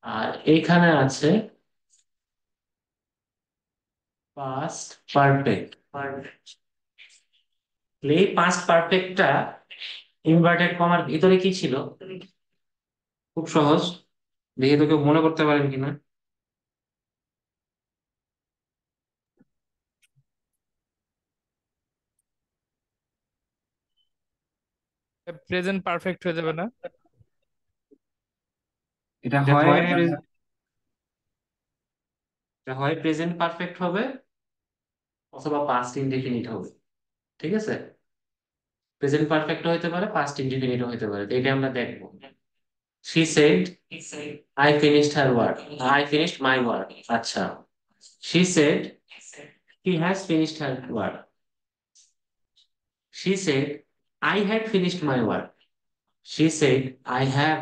আর এইখানে আছে পাস্ট পারফেক্ট। এই পাস্ট পারফেক্টটা ইনভার্টেড কমার ভিতরে কি ছিল? খুব সহজ, দেখি তোকে মনে করতে পারেন কিনা। প্রেজেন্ট পারফেক্ট হয়ে যাবে না? এটা হয় এটা হয় প্রেজেন্ট পারফেক্ট হবে অথবা পাস্ট ইনডেফিনিট হবে। ঠিক আছে, প্রেজেন্ট পারফেক্ট হতে পারে, পাস্ট ইনডেফিনিট হতে পারে, তো এটা আমরা দেখবো। She said I finished her work, I finished my work. আচ্ছা, she said She has finished her work. She said, I had finished my work. She said, I have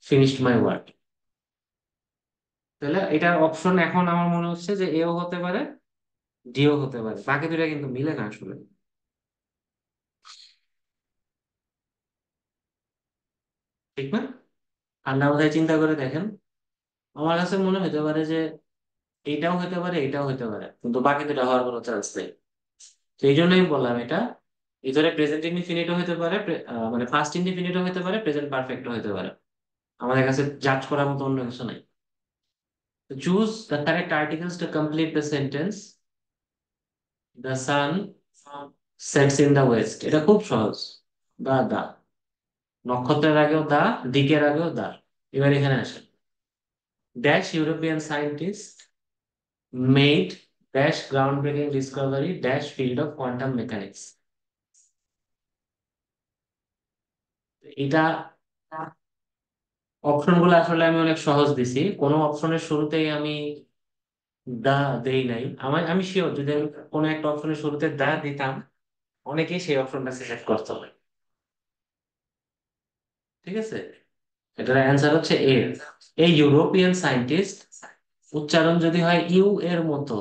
finished my work. তাহলে এটার option এখন আমার মনে হচ্ছে যে এও হতে পারে, ডিও হতে পারে, বাকি দুটা কিন্তু মিলে না আসলে, ঠিক না? ঠান্ডা মাথায় চিন্তা করে দেখেন, আমার কাছে মনে হতে পারে যে এইটাও হতে পারে, এটাও হতে পারে, কিন্তু বাকি দুটা হওয়ার কোনো চান্স নেই। তো এই জন্যই বললাম এটা ভিতরে প্রেজেন্ট ইনডিফিনিটও হতে পারে, মানে ফার্স্ট ইনডিফিনিটও হতে পারে, প্রেজেন্ট পারফেক্টও হতে পারে। আমাদের কাছে জাজ করার মতো অন্য কিছু নাই। Choose the correct articles to complete the sentence. The sun sets in the west. এটা খুব সহজ। দা নক্ষত্রের আগেও দা, দিকের আগেও দা। এবার এখানে আসে, dash European scientist made dash ground-breaking Discovery dash field of quantum mechanics. এটা অপশন গুলো আসলে আমি অনেক সহজ দিছি, কোনো অপশনের শুরুতেই আমি দা দেই নাই। আমি শিওর যদি আমি কোনো একটা অপশনের শুরুতে দা দিতাম, অনেকেই সেই অপশনটা সিলেক্ট করতে হবে। ঠিক আছে, এটার অ্যান্সার হচ্ছে এ। এই ইউরোপিয়ান সায়েন্টিস্ট, উচ্চারণ যদি হয় ইউ এর মতো,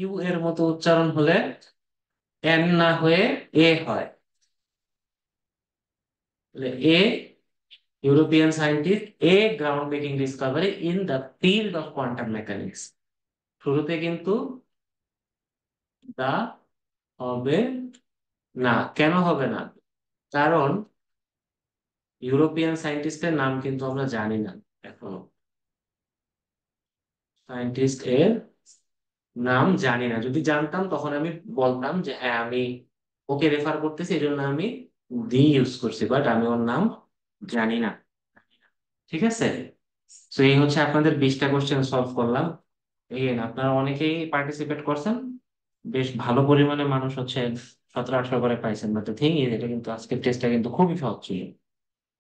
ইউ এর মতো উচ্চারণ হলে এন না হয়ে এ হয়। A European scientist A ground breaking Discovery in the field of quantum mechanics. শুরুতে কিন্তু দা হবে না। কেন হবে না? কারণ ইউরোপিয়ান সায়েন্টিস্টের নাম কিন্তু আমরা জানি না এখনো। সায়েন্টিস্ট এর নাম জানি না, যদি জানতাম তখন আমি বলতাম যে হ্যাঁ আমি ওকে রেফার করতেছি, এই জন্য আমি দি ইউজ করছি, বাট আমি ওর নাম জানি না। ঠিক আছে, তো এই হচ্ছে আপনাদের 20টা কোশ্চেন সলভ করলাম। এই আপনারা অনেকেই পার্টিসিপেট করছেন, বেশ ভালো পরিমাণে মানুষ হচ্ছে 17-18 করে পাইছেন, বাট থিং ইজ এটা কিন্তু আজকের টেস্টটা কিন্তু খুবই সহজ ছিল।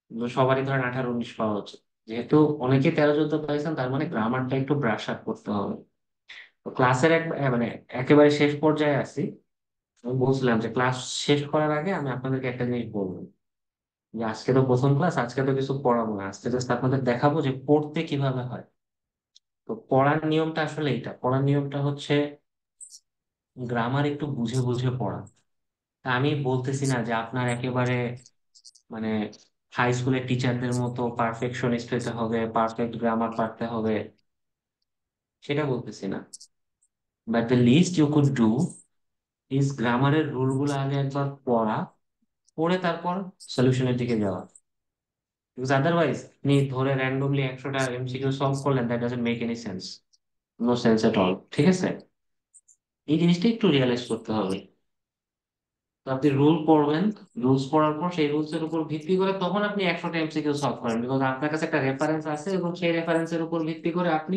কিন্তু সবারই ধরেন 18-19 পাওয়া হচ্ছে, যেহেতু অনেকে 13-14 পাইছেন, তার মানে গ্রামারটা একটু ব্রাশ আপ করতে হবে। তো ক্লাসের মানে একেবারে শেষ পর্যায়ে আছি। আমি বলছিলাম যে ক্লাস শেষ করার আগে আমি আপনাদেরকে একটা জিনিস বলবো, যে আজকে তো প্রথম ক্লাস, আজকে তো কিছু পড়াবো না, আজকে জাস্ট আপনাদের দেখাবো যে পড়তে কিভাবে হয়। তো পড়ার নিয়মটা আসলে এটা, পড়ার নিয়মটা হচ্ছে গ্রামার একটু বুঝে বুঝে পড়া। তা আমি বলতেছি না যে আপনার একেবারে মানে হাই স্কুলের টিচারদের মতো পারফেকশনিস্ট হতে হবে, পারফেক্ট গ্রামার পারতে হবে, সেটা বলতেছি না। But the least you could do is গ্রামারের রুল গুলো আগে একবার পড়া, পড়ে তারপর সলিউশনের দিকে যাওয়া। বিকজ আদারওয়াইজ আপনি ধরে র্যান্ডমলি 100টা এমসিকিউ সলভ করলেন, that doesn't make any sense, no sense at all. ঠিক আছে, এই জিনিসটা একটু রিয়েলাইজ করতে হবে। তো আপনি রুল পড়বেন, রুলস পড়ার পর সেই রুলস এর উপর ভিত্তি করে তখন আপনি 100টা এমসিকিউ সলভ করেন, বিকজ আপনার কাছে একটা রেফারেন্স আছে এবং সেই রেফারেন্সের উপর ভিত্তি করে আপনি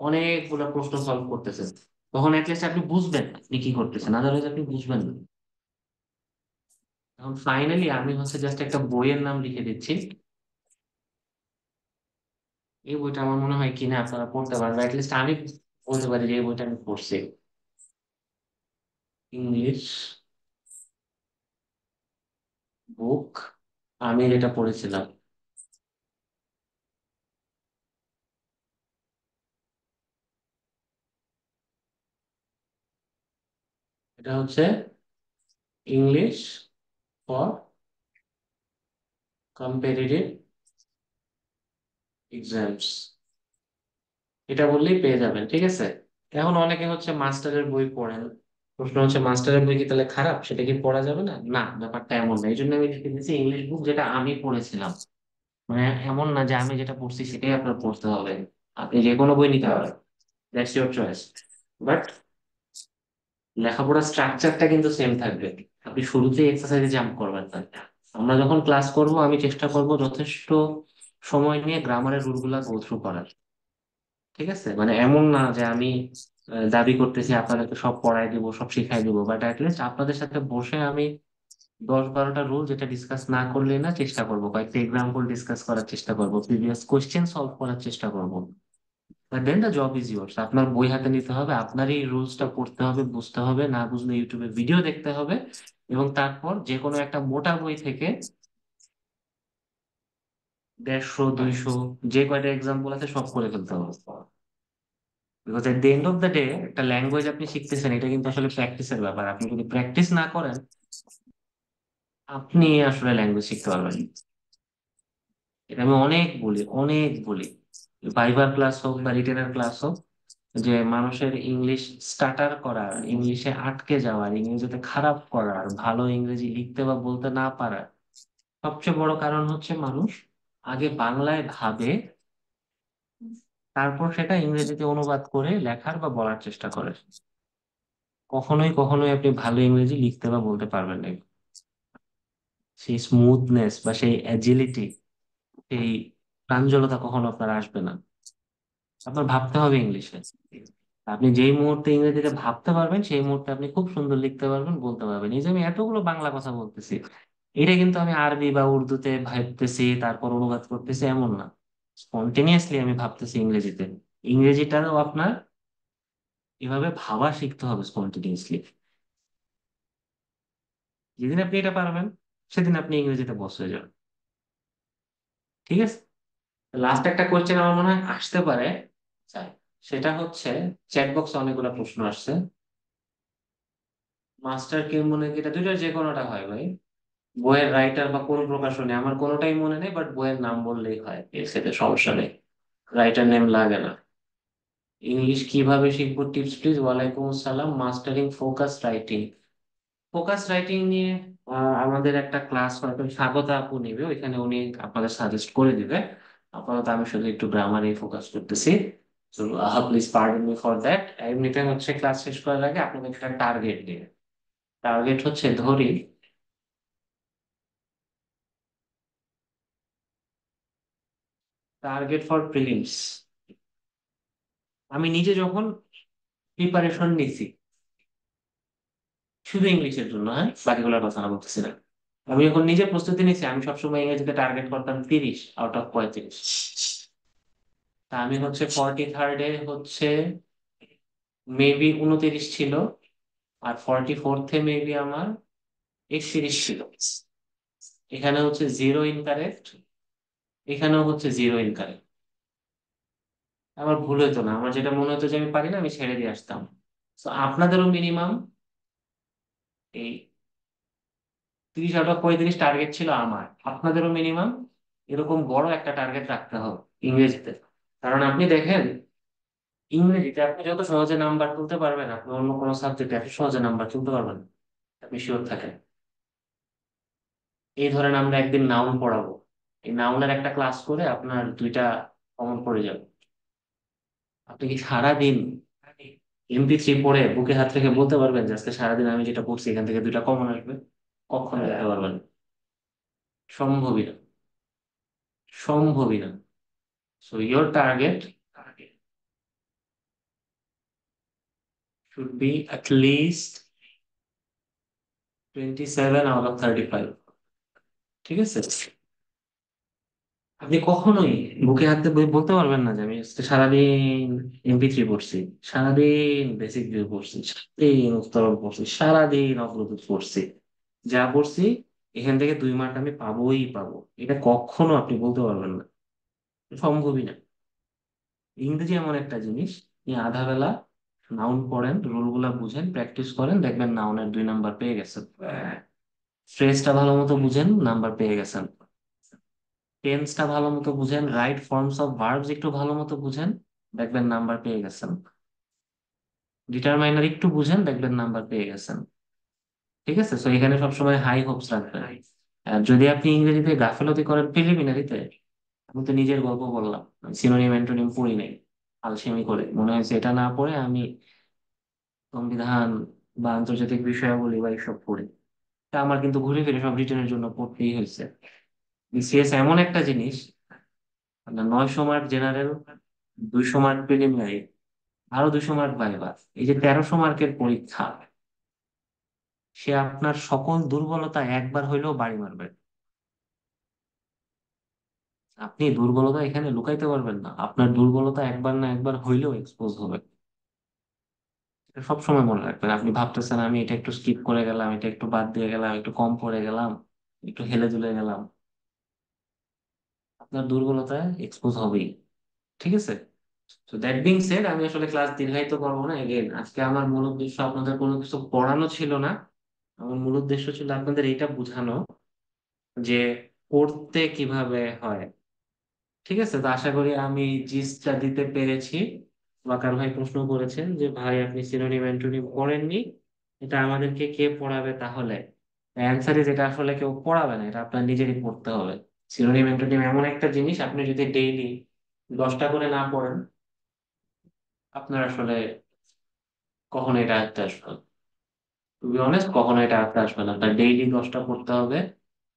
অনেকগুলো প্রশ্ন সলভ করতেছেন। তখন অ্যাটলিস্ট আপনি বুঝবেন আপনি কি করতেছেন, আদারওয়াইজ আপনি বুঝবেন না। এখন ফাইনালি আমি হচ্ছে জাস্ট একটা বইয়ের নাম লিখে দিচ্ছি। এই বইটা আমার মনে হয় কিনা আপনারা পড়তে পারবেন, অ্যাটলিস্ট আমি বলতে পারি যে এই বইটা আমি পড়ছি। ইংলিশ বুক, আমি যেটা পড়েছিলাম, এটা হচ্ছে ইংলিশ ফর কম্পিটিটিভ এক্সামস, এটা বললেই পেয়ে যাবেন। ঠিক আছে, এখন অনেকে হচ্ছে মাস্টারের বই পড়েন, প্রশ্ন হচ্ছে মাস্টারের বই কি তাহলে খারাপ, সেটা কি পড়া যাবে না? না, ব্যাপারটা এমন না। এই জন্য আমি লিখে দিয়েছি ইংলিশ বুক যেটা আমি পড়েছিলাম। মানে এমন না যে আমি যেটা পড়ছি সেটাই আপনার পড়তে হবে, আপনি যে কোনো বই নিতে পারেন, দ্যাটস ইউর চয়েস। বাট লেখাপড়ার স্ট্রাকচারটা কিন্তু সেম থাকবে। আপনি শুরুতেই এক্সারসাইজে জাম্প করবেন না। আমরা যখন ক্লাস করব আমি চেষ্টা করব যথেষ্ট সময় নিয়ে গ্রামারের রুল গুলা গো থ্রু করার। ঠিক আছে, মানে এমন না যে আমি দাবি করতেছি আপনাদেরকে সব পড়াই দিব, সব শিখাই দিব, বাট অ্যাটলিস্ট আপনাদের সাথে বসে আমি 10-12টা রুল যেটা ডিসকাস না করলে না, চেষ্টা করবো কয়েকটা এক্সাম্পল ডিসকাস করার চেষ্টা করবো, প্রিভিয়াস কোশ্চেন সলভ করার চেষ্টা করবো। দেন দ্য জব ইজ ইয়োর্স। আপনার বই হাতে নিতে হবে, আপনারই রুলসটা পড়তে হবে, বুঝতে হবে, না বুঝলে ইউটিউবে ভিডিও দেখতে হবে, এবং তারপর যে কোনো একটা মোটা বই থেকে 150, 200 যে কয়টা এক্সাম্পল আছে সব করে ফেলতে হবে। Because at the end of the day একটা ল্যাঙ্গুয়েজ আপনি শিখতেছেন, এটা কিন্তু আসলে প্র্যাকটিসের ব্যাপার। আপনি যদি প্র্যাকটিস না করেন, আপনি আসলে ল্যাঙ্গুয়েজ শিখতে পারবেন না। এটা আমি অনেক বলি, অনেক বলি, ভাইবার ক্লাস হোক বা রিটেনার ক্লাস হোক, যে মানুষের ইংলিশ স্টাটার করার, ইংলিশে আটকে যাওয়ার, ইংরেজিতে খারাপ করার, ভালো ইংরেজি লিখতে বা বলতে না পারার সবচেয়ে বড় কারণ হচ্ছে মানুষ আগে বাংলায় ভাবে, তারপর সেটা ইংরেজিতে অনুবাদ করে লেখার বা বলার চেষ্টা করে। কখনোই কখনোই আপনি ভালো ইংরেজি লিখতে বা বলতে পারবেন না। সেই স্মুথনেস বা সেই অ্যাজিলিটি, সেই প্রাঞ্জলতা কখনো আপনার আসবে না। আপনার ভাবতে হবে ইংলিশে। আপনি যেই মুহূর্তে ইংরেজিতে ভাবতে পারবেন, সেই মুহূর্তে আপনি খুব সুন্দর লিখতে পারবেন, বলতে পারবেন। এই যে আমি এতগুলো বাংলা কথা বলতেছি, এটা কিন্তু আমি আরবি বা উর্দুতে ভাবতেছি তারপর অনুবাদ করতেছি এমন না। স্পন্টেনিয়াসলি আমি ভাবতেছি ইংরেজিতে। ইংরেজিটাও আপনার এভাবে ভাবা শিখতে হবে স্পন্টেনিয়াসলি। যেদিন আপনি এটা পারবেন, সেদিন আপনি ইংরেজিতে বস হয়ে যাবেন। ঠিক আছে। লাস্ট একটা কোয়েশ্চেন আমার মনে হয় আসতে পারে, চাই, সেটা হচ্ছে, চ্যাট বক্সে অনেকগুলো প্রশ্ন আসছে। মাস্টার কে মনে কি, এটা দুইটার যে কোনোটা হয় ভাই। বইয়ের রাইটার বা কোন প্রকাশনী, আমার কোনোটাই মনে নেই, বাট বইয়ের নাম বললেই হয়, এর সাথে সমস্যা নেই, রাইটার নেম লাগে না। ইংলিশ কিভাবে শিখবো, টিপস প্লিজ। ওয়ালাইকুম আসসালাম। Mastering focus writing. Focus writing নিয়ে আমাদের একটা ক্লাস হয়তো স্বাগতা আপু নেবে, ওইখানে উনি আপনাদের সাজেস্ট করে দিবে। আপাতত আমি শুধু একটু গ্রামারে ফোকাস করতেছি। তো please pardon me for that. এমনিতে হচ্ছে ক্লাস শেষ করার আগে আপনাদের একটা টার্গেট দিবে। টার্গেট হচ্ছে, ধরি টার্গেট ফর প্রিলিমস। আমি নিজে যখন প্রিপারেশন নিছি, শুধু ইংলিশের জন্য, হ্যাঁ, বাকিগুলোর কথা না বলতেছি না, আমি যখন নিজে প্রস্তুতি নিছি, আমি সবসময় ইংরেজিতে টার্গেট করতাম 30 আউট অফ 35। তা আমি হচ্ছে 43rd-এ হচ্ছে মেবি 29 ছিল, আর 44th-এ মেবি আমার 31 ছিল। এখানে হচ্ছে জিরো ইনকারেক্ট, এখানেও হচ্ছে জিরো ইনকারেক্ট। আমার ভুল হতো না, আমার যেটা মনে হতো যে আমি পারি না, আমি ছেড়ে দিয়ে আসতাম। তো আপনাদেরও মিনিমাম এই 30 আউট অফ 35 টার্গেট ছিল আমার, আপনাদেরও মিনিমাম এরকম বড় একটা টার্গেট রাখতে হবে ইংরেজিতে। কারণ আপনি দেখেন, ইংরেজিতে আপনি যত সহজে নাম্বার তুলতে পারবেন, আপনি অন্য কোনো সাবজেক্টে এত সহজে নাম্বার তুলতে পারবেন না। আপনি শিওর থাকেন। এই ধরেন আমরা একদিন নাউন পড়াবো, এই নাউনের একটা ক্লাস করে আপনার 2টা কমন পড়ে যাবে। আপনি কি সারাদিন MP3 পড়ে বুকে হাত রেখে বলতে পারবেন যে আজকে সারাদিন আমি যেটা পড়ছি এখান থেকে 2টা কমন আসবে? কখনো বলতে পারবেন না। সম্ভবই না, সম্ভবই না। So your target should be at least 27 out of 35। ঠিক আছে। আপনি কখনোই বুকে হাতে বলতে পারবেন না যে আমি আজকে সারাদিন MP3 পড়ছি, সারাদিন বেসিক ভিউ পড়ছি, সারাদিন উত্তরণ পড়ছি, সারাদিন অগ্রদূত পড়ছি, যা পড়ছি এখান থেকে 2 মার্ক আমি পাবোই পাবো। এটা কখনো আপনি বলতে পারবেন না, সম্ভবই না। ইংরেজি এমন একটা জিনিস, আপনি আধা বেলা নাউন পড়েন, রুল গুলা বুঝেন, প্র্যাকটিস করেন, দেখবেন নাউনের 2 নাম্বার পেয়ে গেছেন। ফ্রেজটা ভালো মতো বুঝেন, নাম্বার পেয়ে গেছেন। টেন্সটা ভালো মতো বুঝেন, রাইট ফর্মস অফ ভার্বস একটু ভালো মতো বুঝেন, দেখবেন নাম্বার পেয়ে গেছেন। ডিটারমাইনার একটু বুঝেন, দেখবেন নাম্বার পেয়ে গেছেন। ঠিক আছে। তো এখানে সবসময় হাই হোপস রাখবেন। আর যদি আপনি ইংরেজিতে গাফেলতি করেন প্রিলিমিনারিতে, আমি তো নিজের গল্প বললাম, সিনোনিম অ্যান্টোনিম পড়ি নাই, আলসেমি করে মনে হয়েছে এটা না পড়ে আমি সংবিধান বা আন্তর্জাতিক বিষয়াবলী বা এইসব পড়ি। তা আমার কিন্তু ঘুরে ফিরে সব রিটেনের জন্য পড়তেই হয়েছে। বিসিএস এমন একটা জিনিস, আপনার 900 মার্ক জেনারেল, 200 মার্ক প্রিলিমিনারি, আরো 200 মার্ক ভাইভা, এই যে 1300 মার্কের পরীক্ষা, সে আপনার সকল দুর্বলতা একবার হইলেও বাড়ি মারবে। আপনি দুর্বলতা এখানে লুকাইতে পারবেন না, আপনার দুর্বলতা একবার না একবার হইলেও এক্সপোজ হবে। এটা সবসময় মনে রাখবেন। আপনি ভাবতেছেন আমি এটা একটু স্কিপ করে গেলাম, এটা একটু বাদ দিয়ে গেলাম, একটু কম করে গেলাম, একটু হেলে দুলে গেলাম, আপনার দুর্বলতা এক্সপোজ হবেই। ঠিক আছে? তো দ্যাট বিং সেড, আমি আসলে ক্লাস দীর্ঘায়িত করবো না। এগেন, আজকে আমার মূল উদ্দেশ্য আপনাদের কোনো কিছু পড়ানো ছিল না। আমার মূল উদ্দেশ্য ছিল আপনাদের এটা বোঝানো যে পড়তে কিভাবে হয়। ঠিক আছে? তো আশা করি আমি জিসটা দিতে পেরেছি। ওয়াকার ভাই প্রশ্ন করেছেন যে ভাই আপনি সিনোনিম অ্যান্টোনিম পড়েননি, এটা আমাদেরকে কে পড়াবে তাহলে? অ্যান্সার ইজ, এটা আসলে কেউ পড়াবে না, এটা আপনার নিজেরই পড়তে হবে। সিনোনিম অ্যান্টোনিম এমন একটা জিনিস, আপনি যদি ডেইলি 10টা করে না পড়েন, আপনার আসলে কখনো এটা আয়ত্তে আসবে না। টু বি অনেস্ট, কখনো এটা আয়ত্তে আসবে না। আপনার ডেইলি 10টা পড়তে হবে।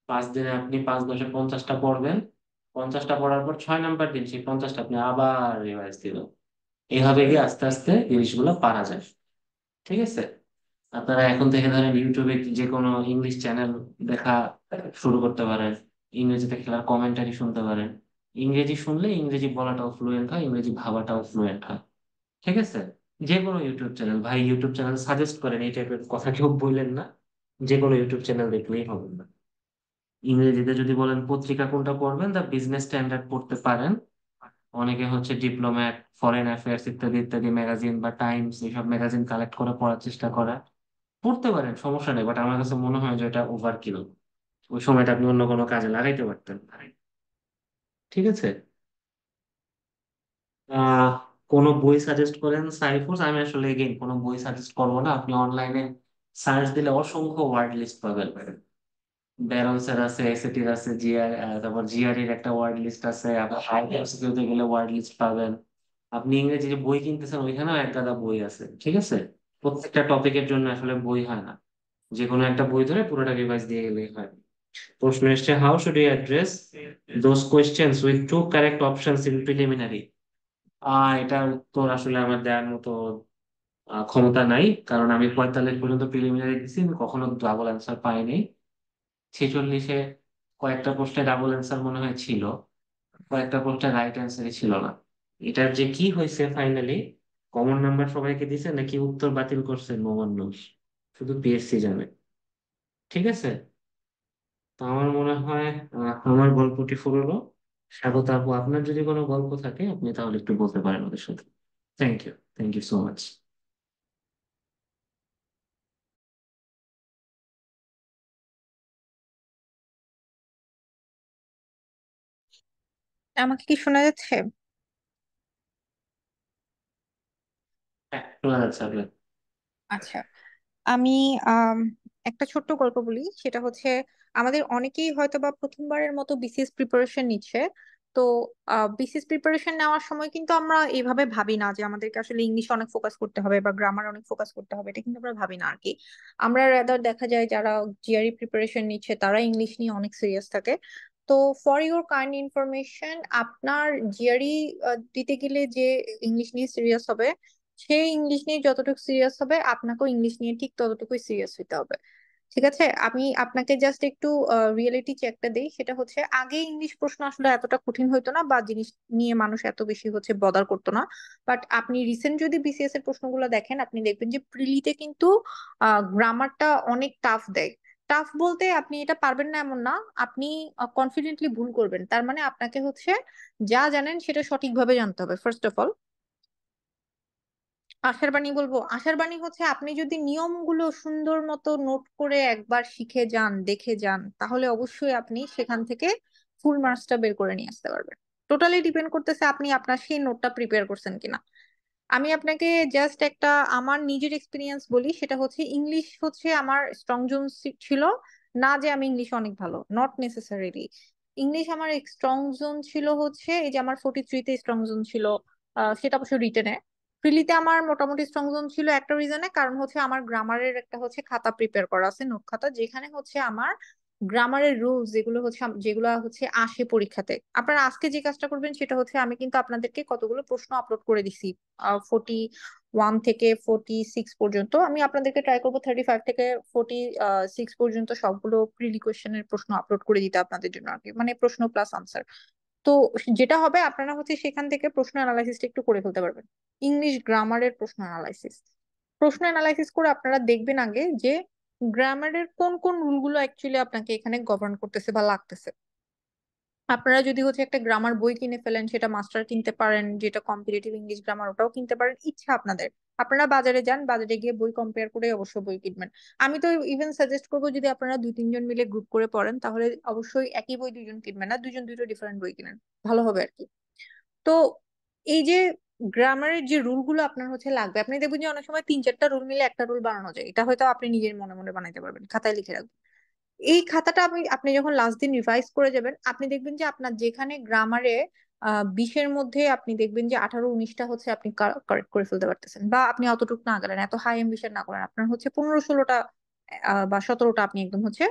5 দিনে আপনি 5 10 50টা পড়বেন। 50টা পড়ার পর 6 নাম্বার দিন সেই 50টা আপনি আবার রিভাইজ দিবেন। এইভাবে গিয়ে আস্তে আস্তে জিনিসগুলো পারা যায়। ঠিক আছে? আপনারা এখন থেকে ধরেন ইউটিউবে যে কোনো ইংলিশ চ্যানেল দেখা শুরু করতে পারেন। ইংরেজিতে খেলার কমেন্টারি শুনতে পারেন। ইংরেজি শুনলে ইংরেজি বলাটাও ফ্লুয়েন্ট হয়, ইংরেজি ভাবাটাও ফ্লুয়েন্ট হয়। ঠিক আছে? যে কোনো ইউটিউব চ্যানেল, ভাই ইউটিউব চ্যানেল সাজেস্ট করেন এই টাইপের কথা কেউ বললেন না। যে কোনো ইউটিউব চ্যানেল দেখলেই হবে না। ইংরেজিতে যদি বলেন পত্রিকা কোনটা পড়বেন, দা বিজনেস স্ট্যান্ডার্ড পড়তে পারেন। অনেকে হচ্ছে ডিপ্লোম্যাট, ফরেন অ্যাফেয়ার্স ইত্যাদি ইত্যাদি ম্যাগাজিন বা টাইমস, এইসব ম্যাগাজিন কালেক্ট করে পড়ার চেষ্টা করা। পড়তে পারেন, সমস্যা নেই, বাট আমার কাছে মনে হয় যে এটা ওভার কিল। ওই সময়টা আপনি অন্য কোনো কাজে লাগাইতে পারতেন। ঠিক আছে? আহ কোনো বই সাজেস্ট করেন সাইফুস? আমি আসলে এগেইন কোনো বই সাজেস্ট করবো না। আপনি অনলাইনে সার্চ দিলে অসংখ্য ওয়ার্ড লিস্ট পাবেন। ব্যারনসের আছে, এসএটির আছে, তারপর জিআরইর একটা ওয়ার্ড লিস্ট আছে, আবার আইএলটিএস গেলে ওয়ার্ড লিস্ট পাবেন। আপনি ইংরেজি যে বই কিনতেছেন ওইখানেও এক গাদা বই আছে। ঠিক আছে? প্রত্যেকটা টপিকের জন্য আসলে বই হয় না, যে কোনো একটা বই ধরে পুরোটা রিভাইজ দিয়ে গেলেই হয়। প্রশ্ন এসছে, how should you address those questions with two correct options in preliminary? এটার উত্তর আসলে আমার দেওয়ার মতো ক্ষমতা নাই, কারণ আমি 45 পর্যন্ত প্রিলিমিনারি দিছি, আমি কখনো ডাবল অ্যান্সার পাইনি। 46-এ কয়েকটা প্রশ্নে ডাবল অ্যান্সার মনে হয় ছিল, কয়েকটা প্রশ্নে রাইট অ্যান্সারই ছিল না। এটার যে কি হয়েছে ফাইনালি, কমন নাম্বার সবাইকে দিছে নাকি উত্তর বাতিল করছে নো ওয়ান নোস, শুধু পিএসসি জানে। ঠিক আছে? তো আমার মনে হয় আমার গল্পটি ফুরলো। স্বাগত আপু, আপনার যদি কোনো গল্প থাকে আপনি তাহলে একটু বলতে পারেন ওদের সাথে। Thank you, thank you so much. আমাকে কি শোনা যাচ্ছে? হ্যাঁ, শোনা যাচ্ছে আপনার। আচ্ছা, আমি আম, একটা ছোট্ট গল্প বলি। সেটা হচ্ছে, আমাদের অনেকেই হয়তো বা প্রথমবারের মতো বিসিএস প্রিপারেশন নিচ্ছে। তো বিসিএস প্রিপারেশন নেওয়ার সময় কিন্তু আমরা এইভাবে ভাবি না যে আমাদেরকে আসলে ইংলিশে অনেক ফোকাস করতে হবে বা গ্রামার অনেক ফোকাস করতে হবে, এটা কিন্তু আমরা ভাবি না আর কি। আমরা রাদার দেখা যায় যারা জিআরই প্রিপারেশন নিচ্ছে তারা ইংলিশ নিয়ে অনেক সিরিয়াস থাকে। তো ফর ইউর কাইন্ড ইনফরমেশন, আপনার জিআরই দিতে গেলে যে ইংলিশ নিয়ে সিরিয়াস হবে, সে ইংলিশ নিয়ে যতটুকু সিরিয়াস হবে আপনাকেও ইংলিশ নিয়ে ঠিক ততটুকুই সিরিয়াস হইতে হবে। ঠিক আছে? আমি আপনাকে জাস্ট একটু রিয়েলিটি চেকটা দিই। সেটা হচ্ছে, আগে ইংলিশ প্রশ্ন আসলে এতটা কঠিন হইতো না বা জিনিস নিয়ে মানুষ এত বেশি হচ্ছে বদার করতো না। বাট আপনি রিসেন্ট যদি বিসিএস এর প্রশ্নগুলো দেখেন, আপনি দেখবেন যে প্রিলিতে কিন্তু গ্রামারটা অনেক টাফ দেয়। টাফ বলতে আপনি এটা পারবেন না এমন না, আপনি কনফিডেন্টলি ভুল করবেন। তার মানে আপনাকে হচ্ছে যা জানেন সেটা সঠিকভাবে জানতে হবে ফার্স্ট অফ অল। আশার বাণী বলবো, আশার বাণী হচ্ছে, আপনি যদি নিয়মগুলো সুন্দর মতো নোট করে একবার শিখে যান, দেখে যান, তাহলে অবশ্যই আপনি সেখান থেকে ফুল মার্কসটা বের করে নিয়ে আসতে পারবেন। টোটালি ডিপেন্ড করতেছে আপনি আপনার সেই নোটটা প্রিপেয়ার করছেন কিনা। আমি আপনাকে জাস্ট একটা আমার নিজের এক্সপিরিয়েন্স বলি। সেটা হচ্ছে, ইংলিশ হচ্ছে আমার স্ট্রং জোন ছিল না, যে আমি ইংলিশে অনেক ভালো, নট নেসেসারিলি। ইংলিশ আমার স্ট্রং জোন ছিল হচ্ছে, এই যে আমার 43-তে স্ট্রং জোন ছিল, সেটা অবশ্য রিটেনে। প্রিলিতে আমার মোটামুটি স্ট্রং জোন ছিল একটা রিজনে, কারণ হচ্ছে আমার গ্রামারের একটা হচ্ছে খাতা প্রিপেয়ার করা আছে, নোট খাতা, যেখানে হচ্ছে আমার গ্রামারের রুলস যেগুলো হচ্ছে যেগুলো হচ্ছে আসে পরীক্ষাতে, আপনারা আজকে যে কাজটা করবেন সেটা হচ্ছে আমি কিন্তু আপনাদেরকে কতগুলো প্রশ্ন আপলোড করে দিছি 41 থেকে 46 পর্যন্ত। আমি আপনাদেরকে ট্রাই করবো 35 থেকে 46 পর্যন্ত সবগুলো প্রিলি কোয়েশ্চেনের প্রশ্ন আপলোড করে দিতে আপনাদের জন্য আর কি, মানে প্রশ্ন প্লাস আনসার। তো যেটা হবে আপনারা হচ্ছে সেখান থেকে প্রশ্ন অ্যানালাইসিসটা একটু করে ফেলতে পারবেন। ইংলিশ গ্রামারের প্রশ্ন অ্যানালাইসিস করে আপনারা দেখবেন আগে যে গ্রামারের কোন কোন রুলগুলো অ্যাকচুয়ালি আপনাকে এখানে গভর্ন করতেছে বা লাগতেছে। আপনারা যদি হচ্ছে একটা গ্রামার বই কিনে ফেলেন, সেটা মাস্টার কিনতে পারেন, যেটা কম্পিটিটিভ ইংলিশ গ্রামার ওটাও কিনতে পারেন, ইচ্ছা আপনাদের। আপনারা বাজারে যান, বাজারে গিয়ে বই কম্পেয়ার করে অবশ্য বই কিনবেন। আমি তো ইভেন সাজেস্ট করবো যদি আপনারা 2-3 জন মিলে গ্রুপ করে পড়েন তাহলে অবশ্যই একই বই দুইজন কিনবেন না, দুইজন দুইটা ডিফারেন্ট বই কিনেন, ভালো হবে আর কি। তো এই যে গ্রামারের যে রুল গুলো আপনার হচ্ছে লাগবে, আপনি দেখবেন যে অনেক সময় 3-4টা রুল মিলে একটা রুল বানানো যায়, এটা হয়তো আপনি নিজের মনে মনে বানাইতে পারবেন, খাতায় লিখে রাখবেন। এই খাতাটা আপনি আপনি যখন লাস্ট দিন রিভাইজ করে যাবেন, আপনি দেখবেন যে আপনার যেখানে গ্রামারে 20-এর মধ্যে আপনি দেখবেন যে 18-19টা হচ্ছে আপনি কারেক্ট করে ফেলতে পারতেছেন, বা আপনি অতটুকু না গেলেন, এত হাই অ্যাম্বিশন না করেন, আপনার হচ্ছে 15-16টা বা 17টা আপনি একদম হচ্ছে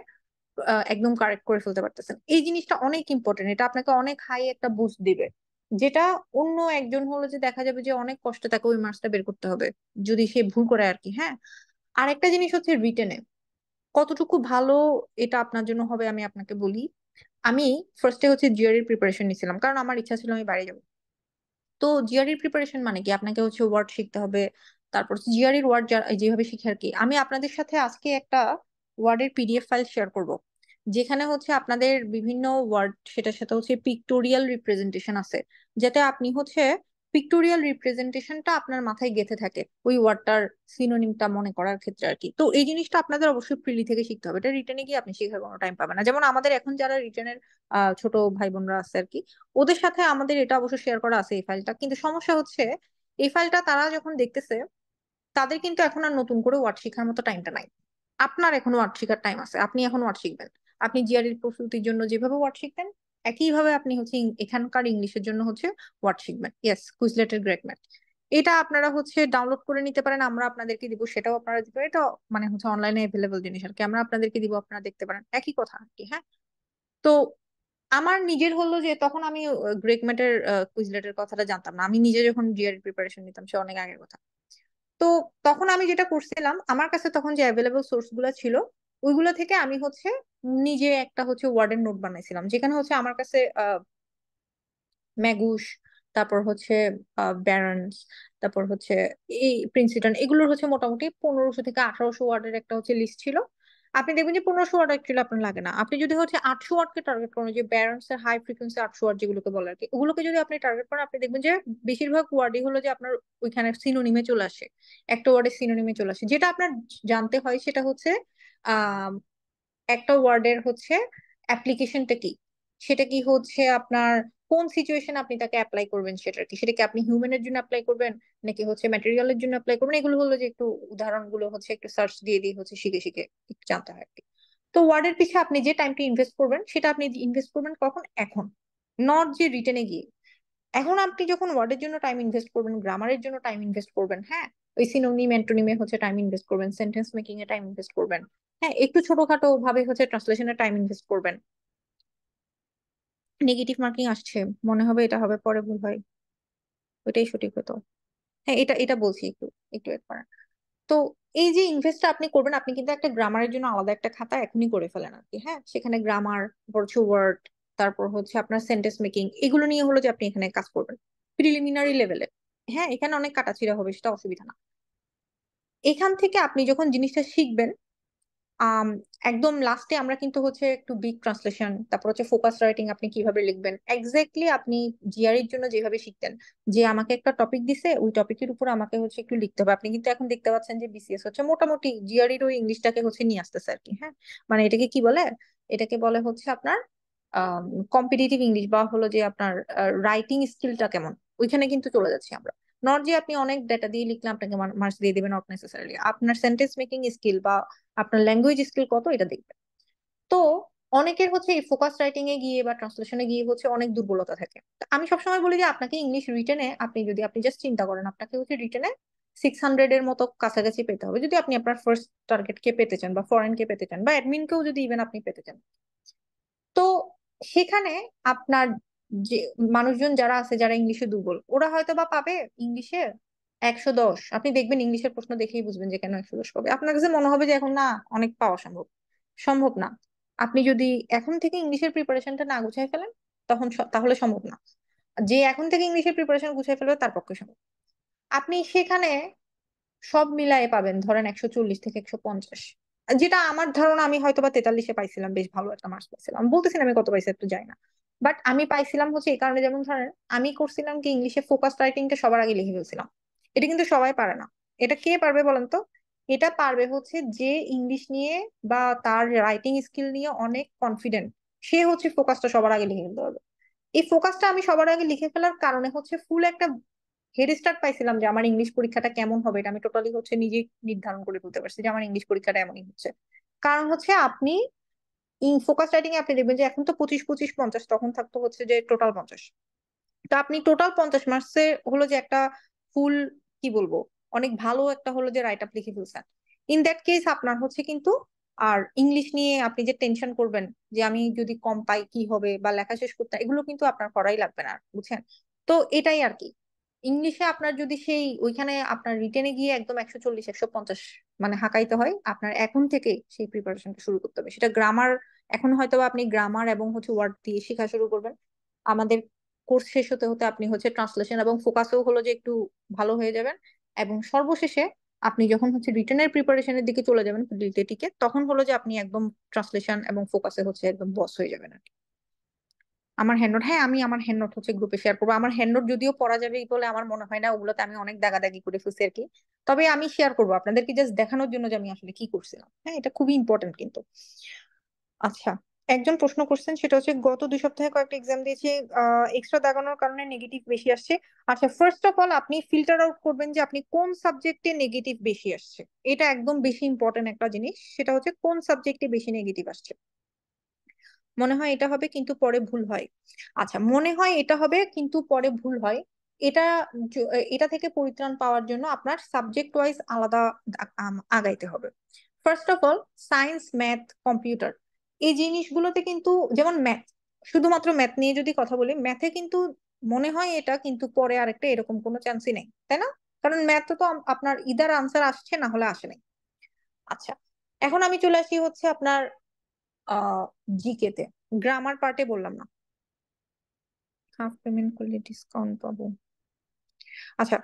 একদম কারেক্ট করে ফেলতে পারতেছেন। এই জিনিসটা অনেক ইম্পর্টেন্ট, এটা আপনাকে অনেক হাই একটা বুস্ট দিবে, যেটা অন্য একজন হলো যে দেখা যাবে যে অনেক কষ্টে তাকে ওই মার্কসটা বের করতে হবে যদি সে ভুল করে আর কি। হ্যাঁ, আরেকটা জিনিস হচ্ছে রিটেনে কতটুকু ভালো এটা আপনার জন্য হবে আমি আপনাকে বলি। আমি ফার্স্টে হচ্ছে জিআরই প্রিপারেশন নিয়েছিলাম, কারণ আমার ইচ্ছা ছিল আমি বাইরে যাবো। তো জিআরই প্রিপারেশন মানে কি, আপনাকে হচ্ছে ওয়ার্ড শিখতে হবে, তারপর জিআরই ওয়ার্ড যেভাবে শিখে আর কি। আমি আপনাদের সাথে আজকে একটা ওয়ার্ডের পিডিএফ ফাইল শেয়ার করব, যেখানে হচ্ছে আপনাদের বিভিন্ন ওয়ার্ড, সেটার সাথে হচ্ছে পিক্টোরিয়াল রিপ্রেজেন্টেশন আছে, যাতে আপনি হচ্ছে পিক্টোরিয়াল রিপ্রেজেন্টেশনটা আপনার মাথায় গেঁথে থাকে ওই ওয়ার্ডটার সিনোনিমটা মনে করার ক্ষেত্রে আর কি। তো এই জিনিসটা আপনাদের অবশ্যই প্রিলি থেকে শিখতে হবে, এটা রিটেনে গিয়ে আপনি শেখার কোনো টাইম পাবেন না। যেমন আমাদের এখন যারা রিটেনের ছোট ভাই বোনরা আছে আর কি, ওদের সাথে আমাদের এটা অবশ্য শেয়ার করা আছে এই ফাইলটা, কিন্তু সমস্যা হচ্ছে এই ফাইলটা তারা যখন দেখতেছে তাদের কিন্তু এখন আর নতুন করে ওয়ার্ড শেখার মতো টাইমটা নাই। আপনার এখন ওয়ার্ড শেখার টাইম আছে, আপনি এখন ওয়ার্ড শিখবেন। আপনি জিআরই প্রস্তুতির জন্য যেভাবে ওয়ার্ড শিখতেন একইভাবে আপনি হচ্ছে এখানকার ইংলিশের জন্য হচ্ছে ওয়ার্ড শিখবেন। ইয়েস, কুইজলেটের গ্রেট ম্যাথ, এটা আপনারা হচ্ছে ডাউনলোড করে নিতে পারেন, আমরা আপনাদেরকে দিব, সেটাও আপনারা দিতে পারেন। এটা মানে হচ্ছে অনলাইনে অ্যাভেলেবল জিনিস আর কি, আমরা আপনাদেরকে দিব, আপনারা দেখতে পারেন, একই কথা আর কি। হ্যাঁ, তো আমার নিজের হলো যে তখন আমি গ্রেকমেটের কুইজলেটের কথাটা জানতাম না, আমি নিজে যখন জিআরই প্রিপারেশন নিতাম সে অনেক আগের কথা। তো তখন আমি যেটা করছিলাম, আমার কাছে তখন যে অ্যাভেলেবল সোর্স গুলো ছিল ওইগুলো থেকে আমি হচ্ছে নিজে একটা হচ্ছে ওয়ার্ডের নোট বানাইছিলাম, যেখানে হচ্ছে আমার কাছে ম্যাগুস, তারপর হচ্ছে ব্যারন্স, তারপর হচ্ছে এই প্রিন্সিটন, এগুলোর হচ্ছে মোটামুটি 1500 থেকে 1800 ওয়ার্ডের একটা হচ্ছে লিস্ট ছিল। আপনি দেখবেন যে 1500 ওয়ার্ড অ্যাকচুয়ালি আপনার লাগে না, আপনি যদি হচ্ছে 800 ওয়ার্ডকে টার্গেট করেন, যে ব্যারন্স এর হাই ফ্রিকোয়েন্সি 800 ওয়ার্ড যেগুলোকে বলে আর কি, ওগুলোকে যদি আপনি টার্গেট করেন, আপনি দেখবেন যে বেশিরভাগ ওয়ার্ডই হলো যে আপনার ওইখানে সিনোনিমে চলে আসে, একটা ওয়ার্ডের সিনোনিমে চলে আসে। যেটা আপনার জানতে হয় সেটা হচ্ছে আহ একটা ওয়ার্ডের হচ্ছে অ্যাপ্লিকেশনটা কি, সেটা কি হচ্ছে আপনার কোন সিচুয়েশন আপনি তাকে অ্যাপ্লাই করবেন, সেটা কি, সেটা কি আপনি হিউম্যানের জন্য অ্যাপ্লাই করবেন নাকি হচ্ছে ম্যাটেরিয়ালের জন্য অ্যাপ্লাই করবেন, এগুলো হলো যে একটু উদাহরণগুলো হচ্ছে একটু সার্চ দিয়ে দিয়ে হচ্ছে শিখে শিখে একটু জানতে হয় আর কি। তো ওয়ার্ডের পিছে আপনি যে টাইমটা ইনভেস্ট করবেন সেটা আপনি ইনভেস্ট করবেন কখন, এখন, নট যে রিটেনে গিয়ে। এখন আপনি যখন ওয়ার্ডের জন্য টাইম ইনভেস্ট করবেন, গ্রামারের জন্য টাইম ইনভেস্ট করবেন, হ্যাঁ, ওই সিনোনিম অ্যান্টোনিমে হচ্ছে টাইম ইনভেস্ট করবেন, সেন্টেন্স মেকিং এ টাইম ইনভেস্ট করবেন, হ্যাঁ, একটু ছোটখাটো ভাবে হচ্ছে ট্রান্সলেশনে টাইম ইনভেস্ট করবেন। নেগেটিভ মার্কিং আসছে, মনে হবে এটা হবে, পরে ভুল হয়, ওইটাই সঠিক হতো। হ্যাঁ, এটা এটা বলছি, একটু একটু এক করেন। তো এই যে ইনভেস্টটা আপনি করবেন, আপনি কিন্তু একটা গ্রামারের জন্য আলাদা একটা খাতা এখনই করে ফেলেন আর কি। হ্যাঁ, সেখানে গ্রামার, হচ্ছে ওয়ার্ড, তারপর হচ্ছে আপনার সেন্টেন্স মেকিং, এগুলো নিয়ে হলো যে আপনি এখানে কাজ করবেন প্রিলিমিনারি লেভেলে। হ্যাঁ, এখানে অনেক কাটাছিড়া হবে, সেটা অসুবিধা না। এখান থেকে আপনি যখন জিনিসটা শিখবেন, আম, একদম লাস্টে আমরা কিন্তু হচ্ছে একটু বিগ ট্রান্সলেশন, তারপর হচ্ছে ফোকাস রাইটিং আপনি কিভাবে লিখবেন এক্স্যাক্টলি আপনি জিআরইর জন্য যেভাবে শিখতেন, যে আমাকে একটা টপিক দিছে ওই টপিকের উপর আমাকে হচ্ছে একটু লিখতে হবে, আপনি কিন্তু এখন দেখতে পাচ্ছেন যে বিসিএস হচ্ছে মোটামুটি জিআরইর ওই ইংলিশটাকে হচ্ছে নিয়ে আসতেছে আর কি। হ্যাঁ, মানে এটাকে কি বলে, এটাকে বলে হচ্ছে আপনার কম্পিটিটিভ ইংলিশ, বা হলো যে আপনার রাইটিং স্কিলটা কেমন, ওইখানে কিন্তু চলে যাচ্ছি আমরা। নট যে আপনি অনেক ডেটা দিয়ে লিখলে আপনাকে মার্কস দিয়ে দিবেন, নট নেসেসারিলি, আপনার সেন্টেন্স মেকিং স্কিল বা আপনার ল্যাঙ্গুয়েজ স্কিল কত এটা দেখবে। তো অনেকের হচ্ছে এই ফোকাস রাইটিং এ গিয়ে বা ট্রান্সলেশনে গিয়ে হচ্ছে অনেক দুর্বলতা থাকে। তো আমি সবসময় বলি যে আপনাকে ইংলিশ রিটেনে আপনি যদি আপনি জাস্ট চিন্তা করেন আপনাকে হচ্ছে রিটেনে 600 এর মতো কাছাকাছি পেতে হবে যদি আপনি আপনার ফার্স্ট টার্গেট কে পেতে চান বা ফরেন কে পেতে চান বা অ্যাডমিনকেও যদি ইভেন আপনি পেতে চান। তো সেখানে আপনার যে মানুষজন যারা আছে যারা ইংলিশে দুর্বল ওরা হয়তো বা পাবে ইংলিশে 110। আপনি দেখবেন ইংলিশের প্রশ্ন দেখেই বুঝবেন যে কেন 110 পাবে। আপনার কাছে মনে হবে যে এখন না অনেক পাওয়া সম্ভব, সম্ভব না। আপনি যদি এখন থেকে ইংলিশের প্রিপারেশনটা না গুছিয়ে ফেলেন তাহলে সম্ভব না। যে এখন থেকে ইংলিশের প্রিপারেশন গুছিয়ে ফেলবে তার পক্ষে সম্ভব। আপনি সেখানে সব মিলায়ে পাবেন ধরেন 140 থেকে 150, যেটা আমার ধারণা আমি হয়তো বা 43-এ পাইছিলাম, বেশ ভালো একটা মার্কস পাইছিলাম। আমি বলতেছি না আমি কত পাইছি একটু যাই না, বাট আমি পাইছিলাম হচ্ছে এই কারণে, যেমন ধরেন আমি করছিলাম কি ইংলিশে ফোকাস রাইটিংটা সবার আগে লিখে ফেলছিলাম। এটা কিন্তু সবাই পারে না। এটা কে পারবে বলেন তো? এটা পারবে হচ্ছে যে ইংলিশ নিয়ে বা তার রাইটিং স্কিল নিয়ে অনেক কনফিডেন্ট, সে হচ্ছে ফোকাসটা সবার আগে লিখে ফেলতে পারবে। এই ফোকাসটা আমি সবার আগে লিখে ফেলার কারণে হচ্ছে ফুল একটা হেড স্টার্ট পাইছিলাম যে আমার ইংলিশ পরীক্ষাটা কেমন হবে এটা আমি টোটালি হচ্ছে নিজে নির্ধারণ করে ফেলতে পারছি যে আমার ইংলিশ পরীক্ষাটা এমনই হচ্ছে। কারণ হচ্ছে আপনি ফোকাস রাইটিং এ আপনি দেখবেন যে এখন তো 25-25-50, তখন থাকতো হচ্ছে যে টোটাল 50। তো আপনি টোটাল 50 মার্কসে হলো যে একটা ফুল, কি বলবো, অনেক ভালো একটা হলো যে রাইট আপ লিখে ফেলছেন। ইন দ্যাট কেস আপনার হচ্ছে কিন্তু আর ইংলিশ নিয়ে আপনি যে টেনশন করবেন যে আমি যদি কম পাই কি হবে বা লেখা শেষ করতে, এগুলো কিন্তু আপনার করাই লাগবে না আর, বুঝছেন? তো এটাই আর কি। ইংলিশে আপনার যদি সেই ওইখানে আপনার রিটেনে গিয়ে একদম 140-150 মানে হাঁকাইতে হয়, আপনার এখন থেকে সেই প্রিপারেশনটা শুরু করতে হবে। সেটা গ্রামার, এখন হয়তো বা আপনি গ্রামার এবং হচ্ছে ওয়ার্ড দিয়ে শেখা শুরু করবেন। আমাদের কোর্স শেষ হতে হতে আপনি হচ্ছে ট্রান্সলেশন এবং ফোকাসেও হলো যে একটু ভালো হয়ে যাবেন। এবং সর্বশেষে আপনি যখন হচ্ছে রিটেনের প্রিপারেশনের দিকে চলে যাবেন টিকে, তখন হলো যে আপনি একদম ট্রান্সলেশন এবং ফোকাসে হচ্ছে একদম বস হয়ে যাবেন আর কি। আমার হ্যান্ড নোট, হ্যাঁ আমি আমার হ্যান্ড নোট হচ্ছে গ্রুপে শেয়ার করবো। আমার হ্যান্ড নোট যদিও পড়া যাবে বলে আমার মনে হয় না, ওগুলোতে আমি অনেক দাগাদাগি করে ফেলছি আর কি। তবে আমি শেয়ার করবো আপনাদেরকে জাস্ট দেখানোর জন্য যে আমি আসলে কি করছিলাম। হ্যাঁ, এটা খুবই ইম্পর্টেন্ট কিন্তু। আচ্ছা, একজন প্রশ্ন করছেন, সেটা হচ্ছে গত 2 সপ্তাহে কয়েকটা এক্সাম দিয়েছি, এক্সট্রা দাগানোর কারণে নেগেটিভ বেশি আসছে। আচ্ছা, ফার্স্ট অফ অল আপনি ফিল্টার আউট করবেন যে আপনি কোন সাবজেক্টে নেগেটিভ বেশি আসছে। এটা একদম বেশি ইম্পর্টেন্ট একটা জিনিস, সেটা হচ্ছে কোন সাবজেক্টে বেশি নেগেটিভ আসছে। মনে হয় এটা হবে কিন্তু পরে ভুল হয়। আচ্ছা, মনে হয় এটা হবে কিন্তু পরে ভুল হয়। এটা এটা থেকে পরিত্রাণ পাওয়ার জন্য আপনার সাবজেক্ট ওয়াইজ আলাদা আগাইতে হবে। First of all science, math, computer, এই জিনিসগুলোতে কিন্তু, যেমন ম্যাথ, শুধুমাত্র ম্যাথ নিয়ে যদি কথা বলি, ম্যাথে কিন্তু মনে হয় এটা কিন্তু পরে আরেকটা এরকম কোনো চান্সই নেই, তাই না? কারণ ম্যাথে তো আপনার ইদার আনসার আসছে না হলে আসে নাই। আচ্ছা, এখন আমি চলে আসি হচ্ছে আপনার আহ জিকে তে। গ্রামার পার্টে বললাম না, হাফ পেমেন্ট করলে ডিসকাউন্ট পাবো। আচ্ছা,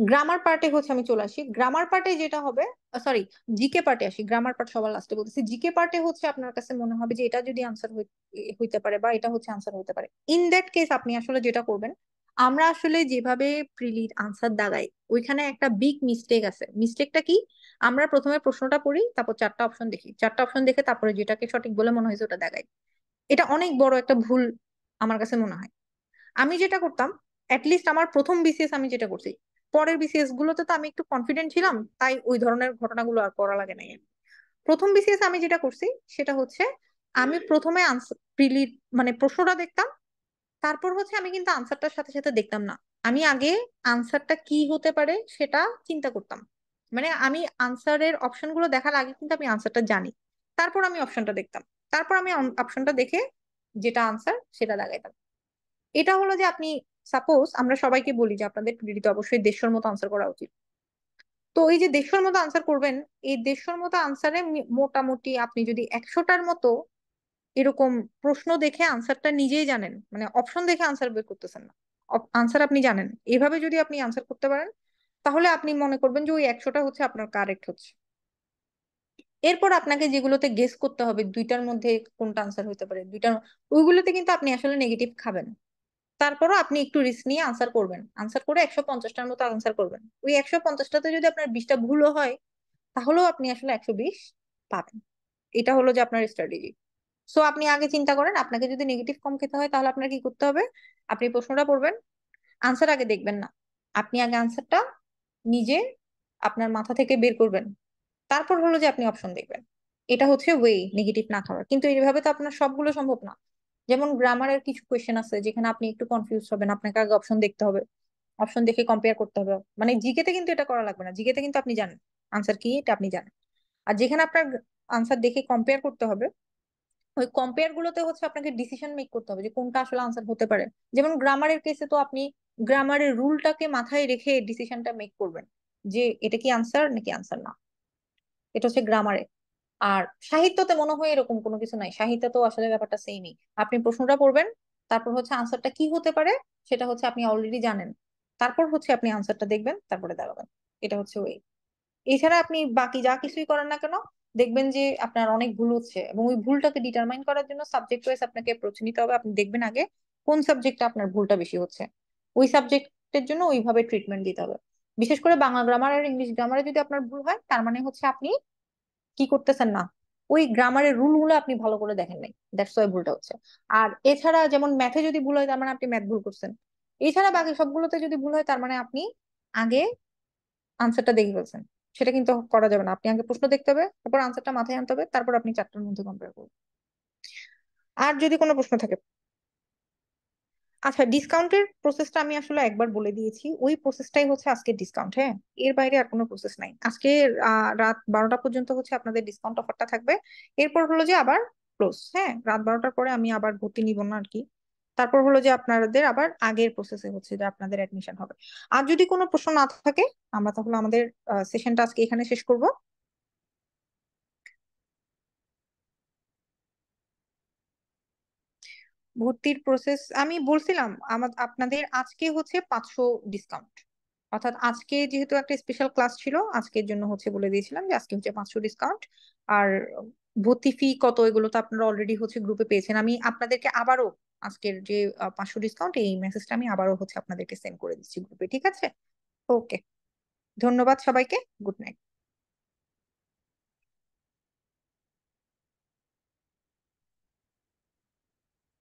গ্রামার পার্টে হচ্ছে আমি চলে আসি। গ্রামার পার্টে যেটা হবে, সরি, জিকে পার্টে আসি, গ্রামার পার্ট সবার লাস্টে বলতেছি। জিকে পার্টে হচ্ছে আপনার কাছে মনে হবে যে এটা যদি আনসার হইতে পারে বা এটা হচ্ছে আনসার হতে পারে, ইন দ্যাট কেস আপনি আসলে যেটা করবেন, আমরা আসলে যেভাবে প্রিলির আনসার দাগাই ওইখানে একটা বিগ মিস্টেক আছে। মিস্টেকটা কি? আমরা প্রথমে প্রশ্নটা পড়ি, তারপর 4টা অপশন দেখি, 4টা অপশন দেখে তারপরে যেটাকে সঠিক বলে মনে হয়েছে ওটা দাগাই। এটা অনেক বড় একটা ভুল আমার কাছে মনে হয়। আমি যেটা করতাম, লিস্ট আমার প্রথম বিসিএস আমি যেটা করছি, পরের বিসিএস গুলোতে তো আমি একটু কনফিডেন্ট ছিলাম, তাই ওই ধরনের ঘটনাগুলো আর করা লাগে নাই। প্রথম বিসিএস আমি যেটা করছি সেটা হচ্ছে আমি প্রথমে আনসার মানে প্রশ্নটা দেখতাম, তারপর হচ্ছে আমি কিন্তু আনসারটার সাথে সাথে দেখতাম না। আমি আগে আনসারটা কি হতে পারে সেটা চিন্তা করতাম। মানে আমি আনসারের অপশন গুলো দেখার আগে কিন্তু আমি আনসারটা জানি, তারপর আমি অপশনটা দেখতাম, তারপর আমি অপশনটা দেখে যেটা আনসার সেটা লাগাইতাম। এটা হলো যে আপনি, সাপোজ আমরা সবাইকে বলি যে আপনাদের প্রিলিতে অবশ্যই 150-র মতো আনসার করা উচিত। তো এই যে 150-র মতো আনসার করবেন, এই 150-র মতো আনসারে মোটামুটি আপনি যদি 100টার মতো এরকম প্রশ্ন দেখে আনসারটা নিজেই জানেন, মানে অপশন দেখে আনসার বের করতেছেন না, আনসার আপনি জানেন, এভাবে যদি আপনি আনসার করতে পারেন, তাহলে আপনি মনে করবেন যে ওই 100টা হচ্ছে আপনার কারেক্ট হচ্ছে। এরপর আপনাকে যেগুলোতে গেস করতে হবে দুইটার মধ্যে কোনটা আনসার হতে পারে, ওইগুলোতে কিন্তু আপনি আসলে নেগেটিভ খাবেন। তারপরও আপনি একটু রিস্ক নিয়ে আনসার করবেন, আনসার করে 150টার মতো আনসার করবেন। ওই 150টাতে যদি আপনার 20টা ভুলও হয়, তাহলেও আপনি আসলে 120 পাবেন। এটা হলো যে আপনার স্ট্র্যাটেজি। সো আপনি আগে চিন্তা করেন, আপনাকে যদি নেগেটিভ কম খেতে হয় তাহলে আপনার কি করতে হবে। আপনি প্রশ্নটা পড়বেন, আনসার আগে দেখবেন না, আপনি আগে আনসারটা নিজে আপনার মাথা থেকে বের করবেন, তারপর হলো যে আপনি অপশন দেখবেন। এটা হচ্ছে ওয়ে নেগেটিভ না খাওয়ার। কিন্তু এইভাবে তো আপনার সবগুলো সম্ভব না। যেমন গ্রামারের কিছু কোয়েশ্চেন আছে যেখানে আপনি একটু কনফিউজ হবেন, আপনাকে আগে অপশন দেখতে হবে। অপশন দেখে কম্পেয়ার করতে হবে। মানে জিকেতে কিন্তু এটা করা লাগবে না, জিকেতে কিন্তু আপনি জানেন আনসার কি, এটা আপনি জানেন। আর যেখানে আপনার আনসার দেখে কম্পেয়ার করতে হবে, ওই কম্পেয়ার গুলোতে হচ্ছে আপনাকে ডিসিশন মেক করতে হবে যে কোনটা আসলে আনসার হতে পারে। যেমন গ্রামারের কেসে তো আপনি গ্রামারের রুলটাকে মাথায় রেখে ডিসিশনটা মেক করবেন যে এটা কি আনসার নাকি আনসার না। এটা হচ্ছে গ্রামারে। আর সাহিত্যতে মনে হয় এরকম কোনো কিছু নাই, সাহিত্যে তো আসলে ব্যাপারটা সেমই। আপনি প্রশ্নটা পড়বেন, তারপর হচ্ছে আনসারটা কি হতে পারে সেটা হচ্ছে আপনি অলরেডি জানেন, তারপর হচ্ছে আপনি আনসারটা দেখবেন, তারপরে দাঁড়াবেন। এটা হচ্ছে ওই। এছাড়া আপনি বাকি যা কিছুই করেন না কেন, দেখবেন যে আপনার অনেক ভুল হচ্ছে, এবং ওই ভুলটাকে ডিটারমাইন করার জন্য সাবজেক্ট ওয়াইজ আপনাকে অ্যাপ্রোচ নিতে হবে। আপনি দেখবেন আগে কোন সাবজেক্টে আপনার ভুলটা বেশি হচ্ছে, ওই সাবজেক্টের জন্য ওইভাবে ট্রিটমেন্ট দিতে হবে। বিশেষ করে বাংলা গ্রামার আর ইংলিশ গ্রামারে যদি আপনার ভুল হয়, তার মানে হচ্ছে আপনি কি করতেছেন না, ওই গ্রামারের রুল গুলো আপনি ভালো করে দেখেন নাই, দ্যাটস ওয়াই ভুলটা হচ্ছে। আর এছাড়া যেমন ম্যাথে যদি ভুল হয়, তার মানে আপনি ম্যাথ ভুল করছেন। এছাড়া বাকি সবগুলোতে যদি ভুল হয়, তার মানে আপনি আগে আনসারটা দেখে ফেলছেন। সেটা কিন্তু করা যাবে না, আপনি আগে প্রশ্ন দেখতে হবে, তারপর আনসারটা মাথায় আনতে হবে, তারপর আপনি চারটার মধ্যে কম্পেয়ার করবেন। আর যদি কোনো প্রশ্ন থাকে, আচ্ছা ডিসকাউন্টের প্রসেসটা আমি আসলে একবার বলে দিয়েছি, ওই প্রসেসটাই হচ্ছে আজকের ডিসকাউন্ট। হ্যাঁ, এর বাইরে আর কোনো প্রসেস নাই। আজকে রাত 12টা পর্যন্ত হচ্ছে আপনাদের ডিসকাউন্ট অফারটা থাকবে। এরপর হলো যে আবার ক্লোজ। হ্যাঁ, রাত 12টার পরে আমি আবার ভর্তি নিব না আর কি। তারপর হলো যে আপনাদের আবার আগের প্রসেসে হচ্ছে যে আপনাদের অ্যাডমিশন হবে। আর যদি কোনো প্রশ্ন না থাকে, আমরা তাহলে আমাদের সেশনটা আজকে এখানে শেষ করব। ভর্তির প্রসেস আমি বলছিলাম, আপনাদের আজকে হচ্ছে 500 ডিসকাউন্ট। অর্থাৎ আজকে যেহেতু একটা স্পেশাল ক্লাস ছিল, আজকের জন্য হচ্ছে বলে দিয়েছিলাম যে আজকে হচ্ছে 500 ডিসকাউন্ট। আর ভর্তি ফি কত এগুলো তো আপনারা অলরেডি হচ্ছে গ্রুপে পেয়েছেন। আমি আপনাদেরকে আবারও আজকের যে 500 ডিসকাউন্ট, এই মেসেজটা আমি আবারও হচ্ছে আপনাদেরকে সেন্ড করে দিচ্ছি গ্রুপে, ঠিক আছে? ওকে, ধন্যবাদ সবাইকে, গুড নাইট।